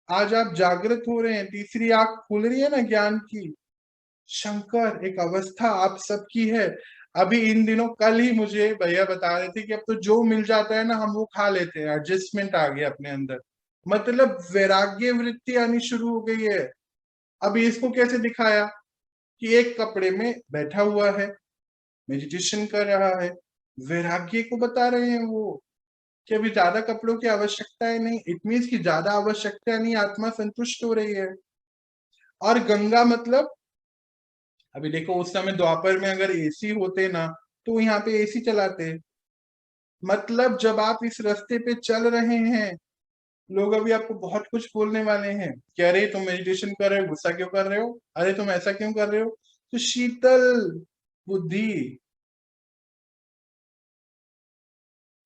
आज आप जागृत हो रहे हैं, तीसरी आंख खुल रही है ना ज्ञान की। शंकर एक अवस्था आप सबकी है। अभी इन दिनों, कल ही मुझे भैया बता रहे थे कि अब तो जो मिल जाता है ना हम वो खा लेते हैं, एडजस्टमेंट आ गया अपने अंदर, मतलब वैराग्य वृत्ति आनी शुरू हो गई है। अभी इसको कैसे दिखाया कि एक कपड़े में बैठा हुआ है, मेडिटेशन कर रहा है, वैराग्य को बता रहे हैं वो कि अभी ज्यादा कपड़ों की आवश्यकता है नहीं, इट मीन्स की ज्यादा आवश्यकता नहीं, आत्मा संतुष्ट हो रही है। और गंगा मतलब, अभी देखो उस समय द्वापर में अगर एसी होते ना तो यहाँ पे एसी चलाते। मतलब जब आप इस रास्ते पे चल रहे हैं, लोग अभी आपको बहुत कुछ बोलने वाले हैं कि अरे तुम मेडिटेशन कर रहे हो, गुस्सा क्यों कर रहे हो, अरे तुम ऐसा क्यों कर रहे हो। तो शीतल बुद्धि,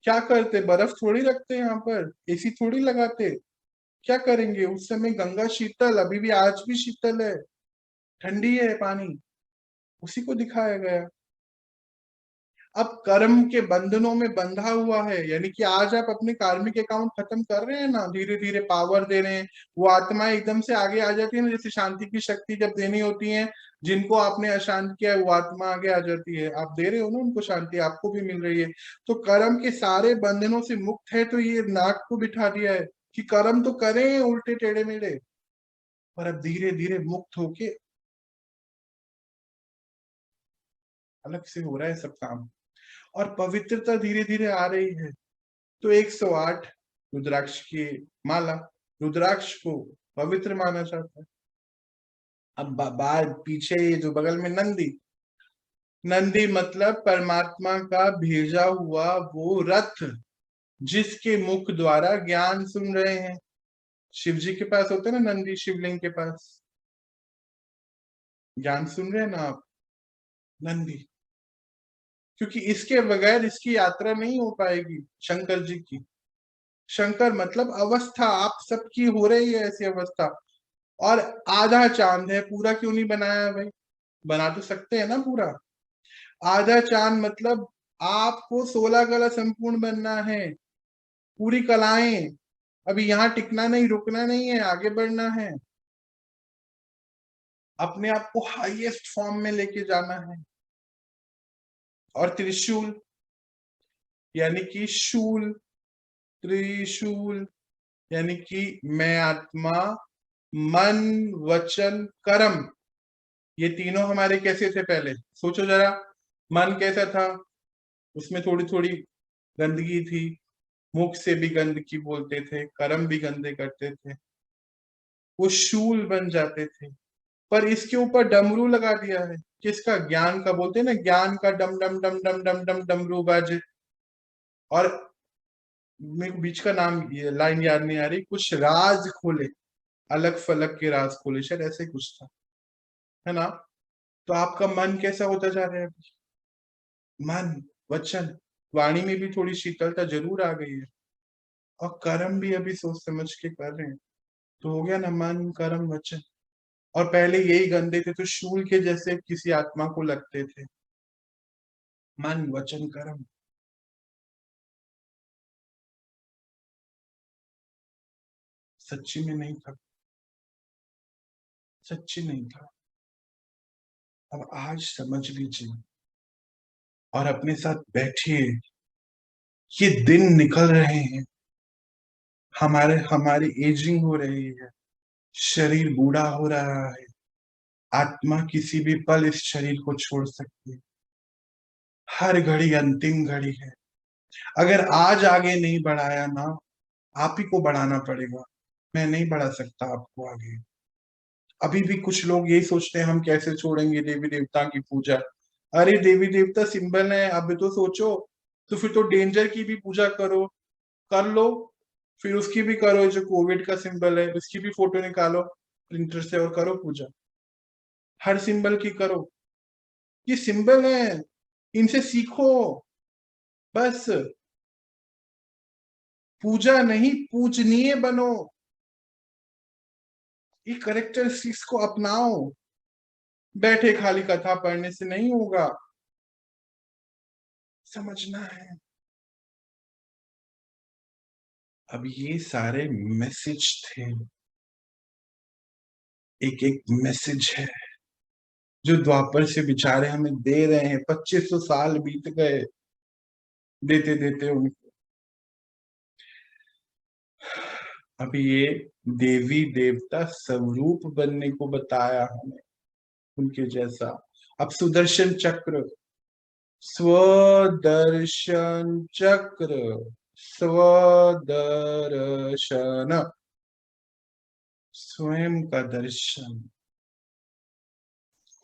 क्या करते, बर्फ थोड़ी रखते यहाँ पर, एसी थोड़ी लगाते, क्या करेंगे उस समय। गंगा शीतल, अभी भी आज भी शीतल है, ठंडी है पानी, उसी को दिखाया गया। अब कर्म के बंधनों में बंधा हुआ है, यानी कि आज आप अपने कार्मिक अकाउंट खत्म कर रहे हैं ना, धीरे धीरे पावर दे रहे हैं, वो आत्मा एकदम से आगे आ जाती है ना, जैसे शांति की शक्ति जब देनी होती है, जिनको आपने अशांत किया है वो आत्मा आगे आ जाती है, आप दे रहे हो ना उनको शांति, आपको भी मिल रही है। तो कर्म के सारे बंधनों से मुक्त है, तो ये नाक को बिठा दिया है कि कर्म तो करें उल्टे टेढ़े मेढ़े, पर अब धीरे धीरे मुक्त होके अलग से हो रहा है सब काम, और पवित्रता धीरे धीरे आ रही है। तो 108 रुद्राक्ष की माला, रुद्राक्ष को पवित्र माना जाता है। अब बाद पीछे ये जो बगल में नंदी, नंदी मतलब परमात्मा का भेजा हुआ वो रथ, जिसके मुख द्वारा ज्ञान सुन रहे हैं। शिव जी के पास होते हैं ना नंदी, शिवलिंग के पास, ज्ञान सुन रहे हैं ना आप, नंदी, क्योंकि इसके बगैर इसकी यात्रा नहीं हो पाएगी शंकर जी की। शंकर मतलब अवस्था, आप सबकी हो रही है ऐसी अवस्था। और आधा चांद है, पूरा क्यों नहीं बनाया भाई, बना तो सकते हैं ना पूरा। आधा चांद मतलब आपको 16 कला संपूर्ण बनना है, पूरी कलाएं, अभी यहाँ टिकना नहीं, रुकना नहीं है, आगे बढ़ना है, अपने आप को हाईएस्ट फॉर्म में लेके जाना है। और त्रिशूल यानी कि शूल, त्रिशूल यानी कि मैं आत्मा, मन वचन कर्म, ये तीनों हमारे कैसे थे पहले, सोचो जरा। मन कैसा था, उसमें थोड़ी थोड़ी गंदगी थी, मुख से भी गंदगी बोलते थे, कर्म भी गंदे करते थे, वो शूल बन जाते थे। पर इसके ऊपर डमरू लगा दिया है, किसका, ज्ञान का, बोलते हैं ना ज्ञान का डम डम डम डम डम डम डमरू बाजे। और मेरे को बीच का नाम, ये लाइन याद नहीं आ रही, कुछ राज खोले, अलग फलक के राज खोले, शायद ऐसे कुछ था, है ना। तो आपका मन कैसा होता जा रहा है, मन वचन वाणी में भी थोड़ी शीतलता जरूर आ गई है, और कर्म भी अभी सोच समझ के कर रहे हैं, तो हो गया ना मन कर्म वचन। और पहले यही गंदे थे तो शूल के जैसे किसी आत्मा को लगते थे, मन वचन कर्म। सच्ची में नहीं था, सच्ची नहीं था। अब आज समझ लीजिए और अपने साथ बैठिए, ये दिन निकल रहे हैं, हमारी एजिंग हो रही है, शरीर बूढ़ा हो रहा है, आत्मा किसी भी पल इस शरीर को छोड़ सकती है। हर घड़ी अंतिम घड़ी है। अगर आज आगे नहीं बढ़ाया ना, आप ही को बढ़ाना पड़ेगा। मैं नहीं बढ़ा सकता आपको आगे। अभी भी कुछ लोग यही सोचते हैं हम कैसे छोड़ेंगे देवी देवता की पूजा। अरे देवी देवता सिंबल है, अभी तो सोचो। तो फिर तो डेंजर की भी पूजा करो, कर लो। फिर उसकी भी करो, जो कोविड का सिंबल है उसकी भी फोटो निकालो प्रिंटर से और करो पूजा। हर सिंबल की करो। ये सिंबल है, इनसे सीखो। बस पूजा नहीं, पूजनीय बनो। ये करेक्टरिस्टिक्स को अपनाओ। बैठे खाली कथा पढ़ने से नहीं होगा, समझना है। अब ये सारे मैसेज थे, एक एक मैसेज है जो द्वापर से बेचारे हमें दे रहे हैं। 2500 साल बीत गए देते देते उनको। अभी ये देवी देवता स्वरूप बनने को बताया हमें, उनके जैसा। अब सुदर्शन चक्र, स्वदर्शन चक्र, स्वदर्शन, स्वयं का दर्शन।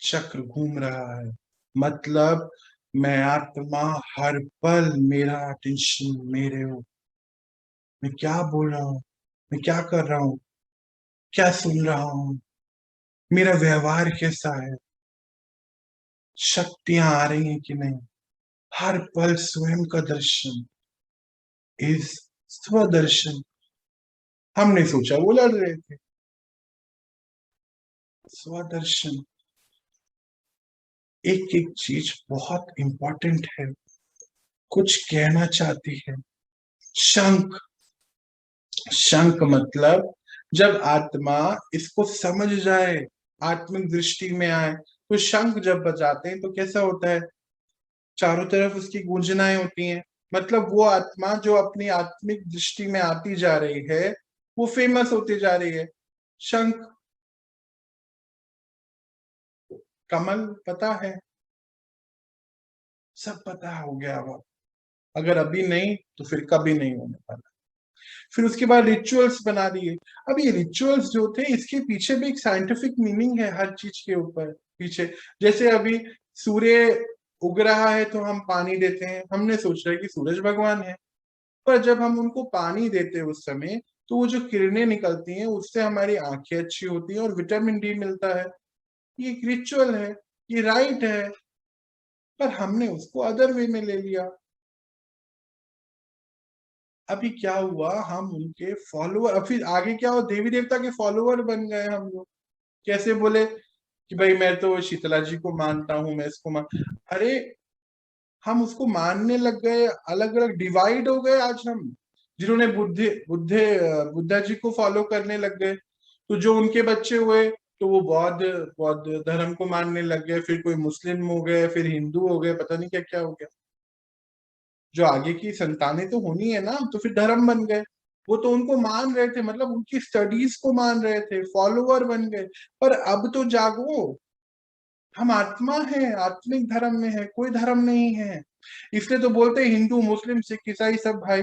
चक्र घूम रहा है, मतलब मैं आत्मा, हर पल मेरा अटेंशन मेरे हो। मैं क्या बोल रहा हूँ, मैं क्या कर रहा हूँ, क्या सुन रहा हूँ, मेरा व्यवहार कैसा है, शक्तियां आ रही हैं कि नहीं। हर पल स्वयं का दर्शन इस स्वदर्शन। हमने सोचा वो लड़ रहे थे। स्वदर्शन, एक एक चीज बहुत इंपॉर्टेंट है, कुछ कहना चाहती है। शंख, शंख मतलब जब आत्मा इसको समझ जाए, आत्मिक दृष्टि में आए, तो शंख जब बजाते हैं तो कैसा होता है, चारों तरफ उसकी गूंजनाएं होती हैं। मतलब वो आत्मा जो अपनी आत्मिक दृष्टि में आती जा रही है, वो फेमस होती जा रही है। शंख, कमल पता है, सब पता हो गया। अब अगर अभी नहीं तो फिर कभी नहीं होने वाला। फिर उसके बाद रिचुअल्स बना दिए। अब ये रिचुअल्स जो थे, इसके पीछे भी एक साइंटिफिक मीनिंग है हर चीज के ऊपर पीछे। जैसे अभी सूर्य उग रहा है तो हम पानी देते हैं, हमने सोचा है कि सूरज भगवान है। पर जब हम उनको पानी देते हैं उस समय, तो वो जो किरणें निकलती हैं उससे हमारी आंखें अच्छी होती हैं और विटामिन डी मिलता है। ये एक रिचुअल है, ये राइट है। पर हमने उसको अदर वे में ले लिया। अभी क्या हुआ, हम उनके फॉलोअर, अब फिर आगे क्या हुआ, देवी देवता के फॉलोअर बन गए हम लोग। कैसे बोले कि भाई मैं तो शीतला जी को मानता हूं, मैं इसको मान। अरे हम उसको मानने लग गए, अलग अलग डिवाइड हो गए आज हम। जिन्होंने बुद्धा जी को फॉलो करने लग गए, तो जो उनके बच्चे हुए तो वो बौद्ध बौद्ध धर्म को मानने लग गए। फिर कोई मुस्लिम हो गए, फिर हिंदू हो गए, पता नहीं क्या क्या हो गया। जो आगे की संतानें तो होनी है ना, तो फिर धर्म बन गए। वो तो उनको मान रहे थे, मतलब उनकी स्टडीज को मान रहे थे, फॉलोवर बन गए। पर अब तो जागो, हम आत्मा है, आत्मिक धर्म में है, कोई धर्म नहीं है। इसलिए तो बोलते हैं हिंदू मुस्लिम सिख ईसाई सब भाई।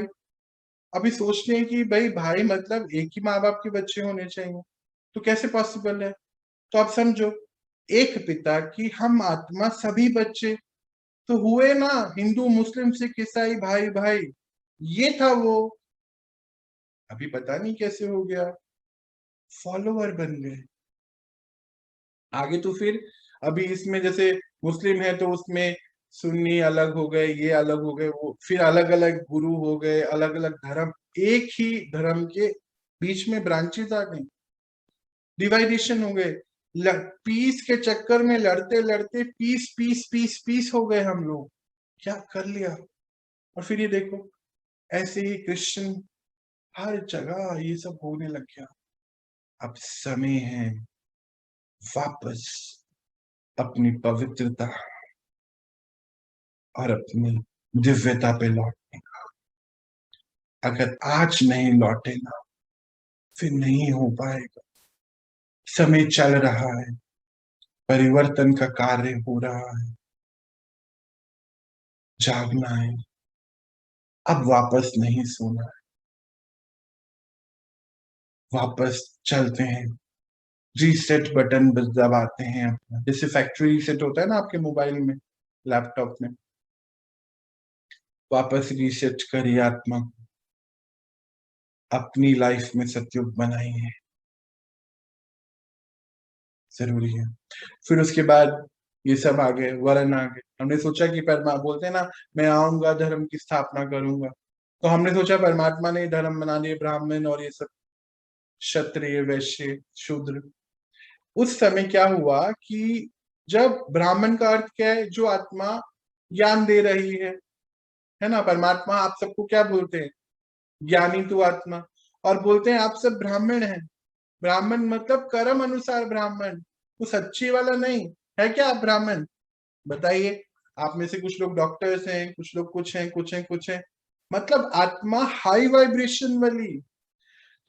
अभी सोचते हैं कि भाई भाई मतलब एक ही माँ बाप के बच्चे होने चाहिए, तो कैसे पॉसिबल है। तो आप समझो, एक पिता की हम आत्मा सभी बच्चे तो हुए ना, हिंदू मुस्लिम सिख ईसाई भाई भाई। ये था वो। अभी पता नहीं कैसे हो गया, फॉलोवर बन गए। आगे तो फिर अभी इसमें जैसे मुस्लिम है तो उसमें सुन्नी अलग हो गए, ये अलग हो गए, वो फिर अलग अलग गुरु हो गए, अलग अलग धर्म। एक ही धर्म के बीच में ब्रांचेस आ गई, डिवाइडेशन हो गए। पीस के चक्कर में लड़ते लड़ते पीस पीस पीस पीस हो गए हम लोग। क्या कर लिया। और फिर ये देखो, ऐसे ही क्रिश्चियन हर जगह ये सब होने लग गया। अब समय है वापस अपनी पवित्रता और अपनी दिव्यता पे लौटने का। अगर आज नहीं लौटे ना, फिर नहीं हो पाएगा। समय चल रहा है, परिवर्तन का कार्य हो रहा है, जागना है, अब वापस नहीं सोना है, वापस चलते हैं, रीसेट बटन बस दबाते हैं अपना, जैसे फैक्ट्री रीसेट होता है ना आपके मोबाइल में, लैपटॉप में। वापस रीसेट करिए आत्मा को, अपनी लाइफ में सतयुग बनाइए, जरूरी है। फिर उसके बाद ये सब आ गए, वर्ण आ गए। हमने सोचा कि परमा बोलते हैं ना, मैं आऊंगा धर्म की स्थापना करूंगा, तो हमने सोचा परमात्मा ने धर्म बना लिए ब्राह्मण और ये सब क्षत्रिय वैश्य शूद्र। उस समय क्या हुआ कि जब ब्राह्मण का अर्थ क्या है, जो आत्मा ज्ञान दे रही है ना। परमात्मा आप सबको क्या बोलते हैं, ज्ञानी तू आत्मा। और बोलते हैं आप सब ब्राह्मण हैं। ब्राह्मण मतलब कर्म अनुसार ब्राह्मण, वो सच्ची वाला नहीं है। क्या आप ब्राह्मण बताइए? आप में से कुछ लोग डॉक्टर्स हैं, कुछ लोग कुछ हैं, कुछ हैं, कुछ हैं, मतलब आत्मा हाई वाइब्रेशन वाली।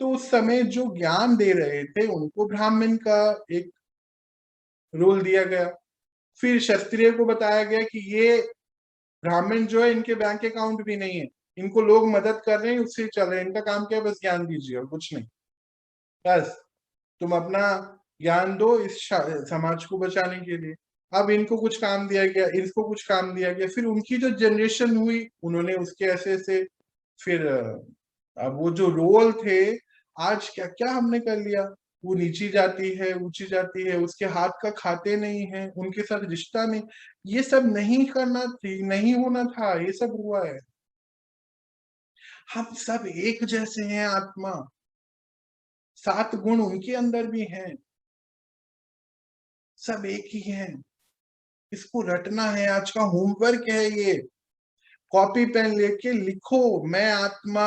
तो उस समय जो ज्ञान दे रहे थे उनको ब्राह्मण का एक रोल दिया गया। फिर क्षत्रिय को बताया गया कि ये ब्राह्मण जो है इनके बैंक अकाउंट भी नहीं है, इनको लोग मदद कर रहे हैं, उससे चल रहे हैं, इनका काम क्या है, बस ज्ञान दीजिए और कुछ नहीं। बस तुम अपना ज्ञान दो इस समाज को बचाने के लिए। अब इनको कुछ काम दिया गया, इसको कुछ काम दिया गया। फिर उनकी जो जनरेशन हुई उन्होंने उसके ऐसे ऐसे फिर अब वो जो रोल थे, आज क्या क्या हमने कर लिया। वो नीची जाती है, ऊंची जाती है, उसके हाथ का खाते नहीं है, उनके साथ रिश्ता नहीं। ये सब नहीं करना थी, नहीं होना था, ये सब हुआ है। हम सब एक जैसे हैं आत्मा, 7 गुण उनके अंदर भी हैं, सब एक ही हैं। इसको रटना है, आज का होमवर्क है ये। कॉपी पेन लेके लिखो, मैं आत्मा,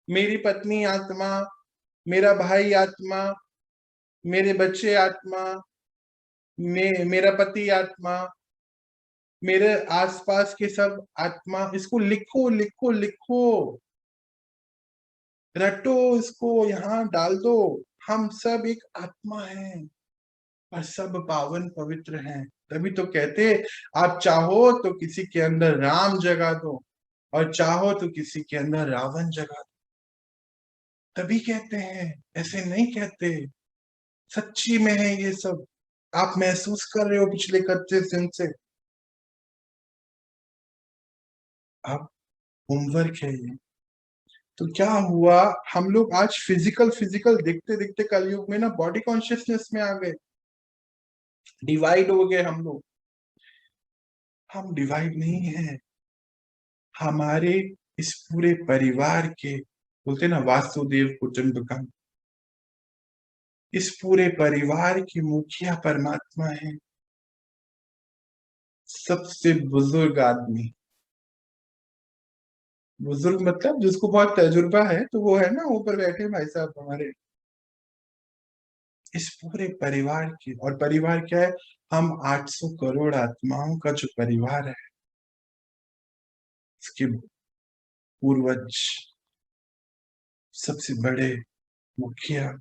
मेरी पत्नी आत्मा, मेरा भाई आत्मा, मेरे बच्चे आत्मा, मेरा पति आत्मा, मेरे आसपास के सब आत्मा। इसको लिखो लिखो लिखो, रटो, इसको यहाँ डाल दो। हम सब एक आत्मा हैं और सब पावन पवित्र हैं। तभी तो कहते, आप चाहो तो किसी के अंदर राम जगा दो और चाहो तो किसी के अंदर रावण जगा दो। तभी कहते हैं, ऐसे नहीं कहते। सच्ची में है ये सब, आप महसूस कर रहे हो पिछले 31 दिन से। अब होमवर्क है ये। तो क्या हुआ, हम लोग आज फिजिकल फिजिकल देखते देखते कलयुग में ना बॉडी कॉन्शियसनेस में आ गए, डिवाइड हो गए हम लोग। हम डिवाइड नहीं है, हमारे इस पूरे परिवार के, बोलते ना वासुदेव कुटुंबकम, इस पूरे परिवार की मुखिया परमात्मा है। सबसे बुजुर्ग आदमी, बुजुर्ग मतलब जिसको बहुत तजुर्बा है, तो वो है ना ऊपर बैठे भाई साहब हमारे, इस पूरे परिवार की। और परिवार क्या है, हम 800 करोड़ आत्माओं का जो परिवार है, इसके पूर्वज, सबसे बड़े मुखिया,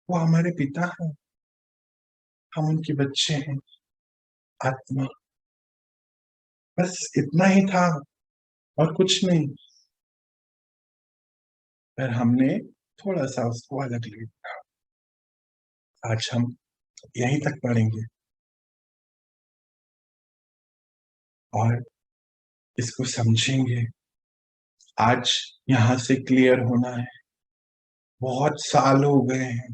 वो हमारे पिता हैं, हम उनके बच्चे हैं, आत्मा। बस इतना ही था और कुछ नहीं। पर हमने थोड़ा सा उसको अलग ले लिया। आज हम यहीं तक पढ़ेंगे और इसको समझेंगे। आज यहाँ से क्लियर होना है। बहुत साल हो गए हैं,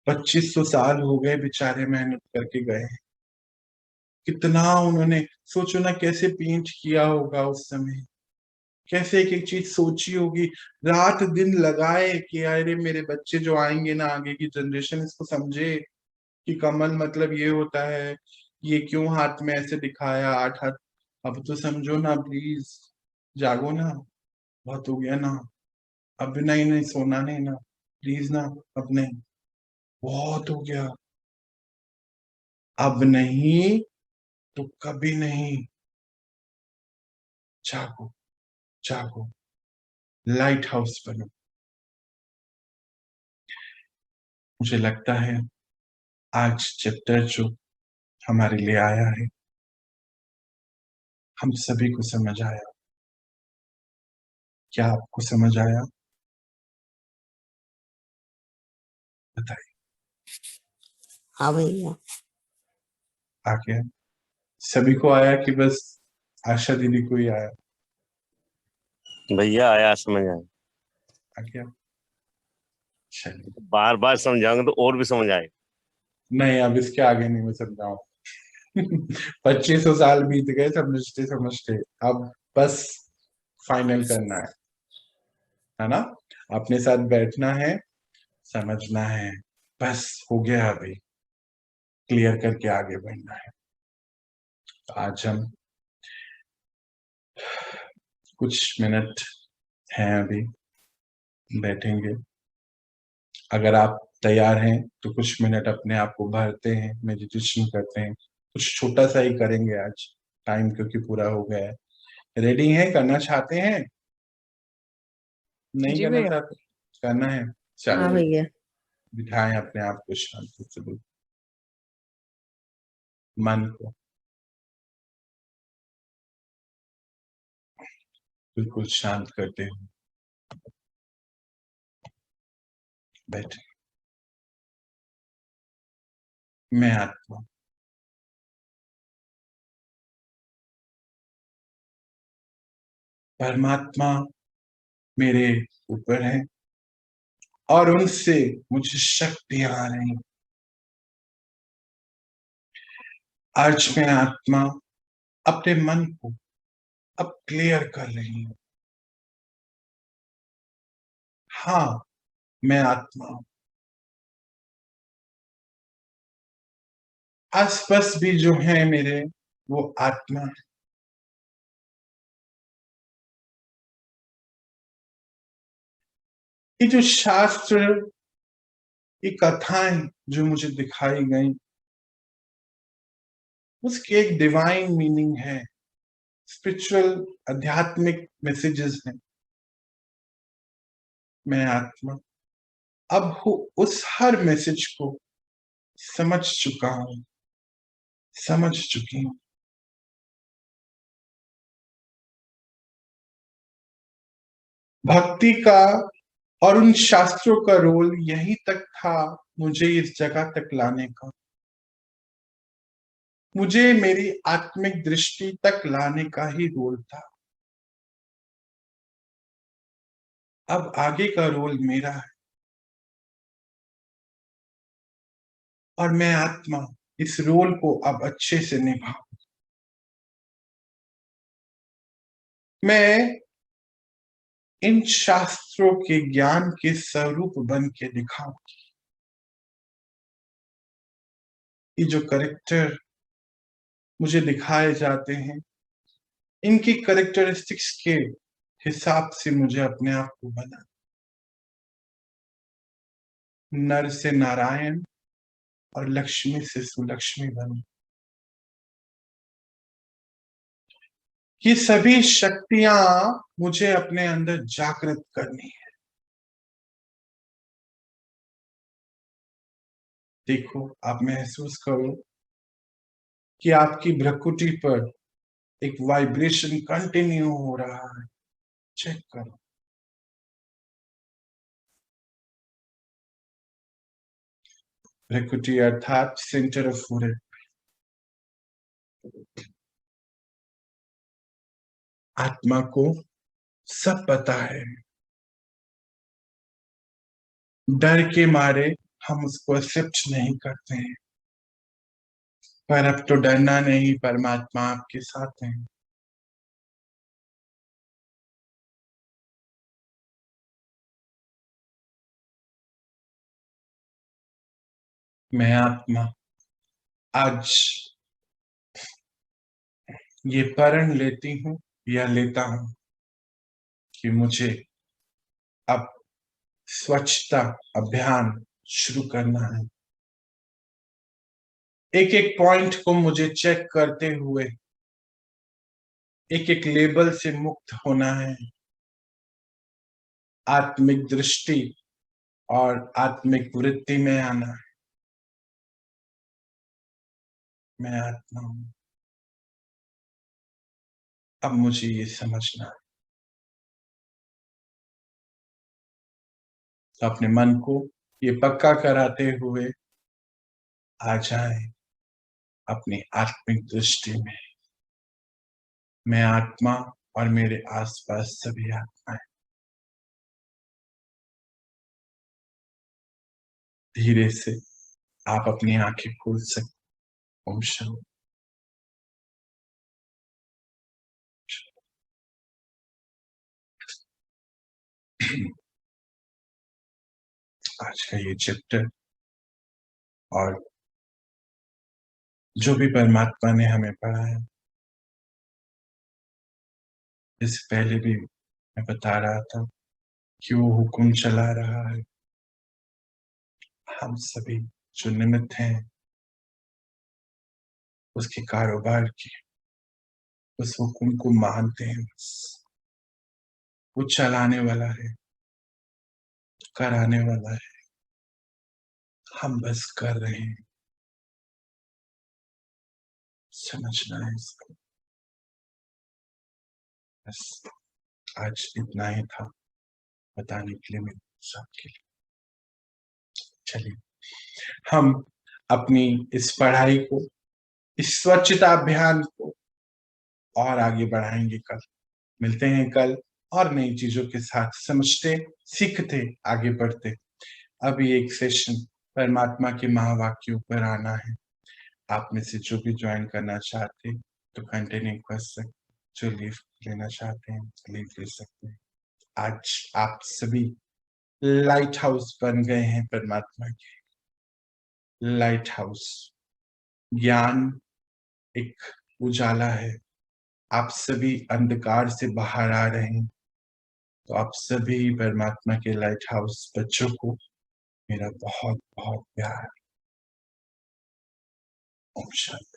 2500 साल हो गए बेचारे मेहनत करके गए हैं। कितना उन्होंने, सोचो ना कैसे पेंट किया होगा उस समय, कैसे एक एक चीज सोची होगी, रात दिन लगाए कि अरे मेरे बच्चे जो आएंगे ना, आगे की जनरेशन इसको समझे कि कमल मतलब ये होता है, ये क्यों हाथ में ऐसे दिखाया 8 हाथ। अब तो समझो ना प्लीज, जागो ना, बहुत हो गया ना। अब नहीं नहीं सोना नहीं ना, प्लीज ना, अब नहीं, बहुत हो गया। अब नहीं तो कभी नहीं। जागो, जागो। लाइट हाउस बनो। मुझे लगता है आज चैप्टर जो हमारे लिए आया है, हम सभी को समझ आया। क्या आपको समझ आया? बताइए। हाँ भैया। आ गया? सभी को आया कि बस आशा दीदी को ही आया? भैया आया, समझ आया। आ गया? चलिए। बार बार समझाऊंगे तो और भी समझ आए। नहीं, अब इसके आगे नहीं मैं समझाऊं। 2500 साल बीत गए समझते समझते, अब बस फाइनल करना है ना? अपने साथ बैठना है, समझना है, बस हो गया। अभी क्लियर करके आगे बढ़ना है। तो आज हम कुछ मिनट हैं, अभी बैठेंगे। अगर आप तैयार हैं तो कुछ मिनट अपने आप को भरते हैं, मेडिटेशन करते हैं। कुछ छोटा सा ही करेंगे आज, टाइम क्योंकि पूरा हो गया है। रेडी हैं? करना चाहते हैं? नहीं जी करना भैया। चाहते? करना है? हाँ चलो, भैया। बिठाएं अपने आप को शांति से, मन को बिल्कुल शांत करते हुए बैठे। मैं आत्मा, परमात्मा मेरे ऊपर है और उनसे मुझे शक्तियां आ रही। आज मैं आत्मा अपने मन को अब क्लियर कर रही हूं। हाँ, मैं आत्मा हूं। आसपास भी जो है मेरे, वो आत्मा है। ये जो शास्त्र, ये कथाएं जो मुझे दिखाई गई, उसकी एक डिवाइन मीनिंग है, स्पिरिचुअल आध्यात्मिक मैसेजेस हैं। मैं आत्मा अब उस हर मैसेज को समझ चुका हूं, समझ चुकी हूं। भक्ति का और उन शास्त्रों का रोल यहीं तक था, मुझे इस जगह तक लाने का, मुझे मेरी आत्मिक दृष्टि तक लाने का ही रोल था। अब आगे का रोल मेरा है और मैं आत्मा इस रोल को अब अच्छे से निभाऊं। मैं इन शास्त्रों के ज्ञान के स्वरूप बन के दिखाऊं। ये जो करेक्टर मुझे दिखाए जाते हैं, इनकी करेक्टरिस्टिक्स के हिसाब से मुझे अपने आप को बना। नर से नारायण और लक्ष्मी से सुलक्ष्मी बनो। ये सभी शक्तियां मुझे अपने अंदर जागृत करनी है। देखो, आप महसूस करो कि आपकी भ्रुकुटी पर एक वाइब्रेशन कंटिन्यू हो रहा है। चेक करो। भ्रुकुटी अर्थात सेंटर ऑफ फॉरहेड। आत्मा को सब पता है, डर के मारे हम उसको एक्सेप्ट नहीं करते हैं। पर अब तो डरना नहीं, परमात्मा आपके साथ है। मैं आत्मा आज ये प्रण लेती हूँ या लेता हूं कि मुझे अब स्वच्छता अभियान शुरू करना है। एक एक पॉइंट को मुझे चेक करते हुए एक एक लेबल से मुक्त होना है। आत्मिक दृष्टि और आत्मिक वृत्ति में आना है। मैं आत्मा हूं। अब मुझे ये समझना है। तो अपने मन को ये पक्का कराते हुए आ जाए अपनी आत्मिक दृष्टि में। मैं आत्मा और मेरे आसपास सभी आत्माएं। धीरे से आप अपनी आंखें खोल सकते। ओम शांति। आज का ये चैप्टर और जो भी परमात्मा ने हमें पढ़ाया, इससे पहले भी मैं बता रहा था कि वो हुक्म चला रहा है। हम सभी जो निमित्त हैं उसके कारोबार की, उस हुक्म को मानते हैं। बस वो चलाने वाला है, कराने वाला है, हम बस कर रहे हैं। समझना है इसको। बस आज इतना ही था बताने के लिए मेरे सबके लिए। चलिए हम अपनी इस पढ़ाई को, इस स्वच्छता अभियान को और आगे बढ़ाएंगे। कल मिलते हैं, कल और नई चीजों के साथ समझते, सीखते, आगे बढ़ते। अभी एक सेशन परमात्मा के महावाक्यों पर आना है। आप में से जो भी ज्वाइन करना चाहते तो कंटिन्यू कर सकते, जो लीव लेना चाहते हैं लीव ले सकते हैं। आज आप सभी लाइट हाउस बन गए हैं परमात्मा के। लाइट हाउस ज्ञान एक उजाला है। आप सभी अंधकार से बाहर आ रहे हैं। तो आप सभी परमात्मा के लाइट हाउस बच्चों को मेरा बहुत बहुत प्यार। ओम शांति।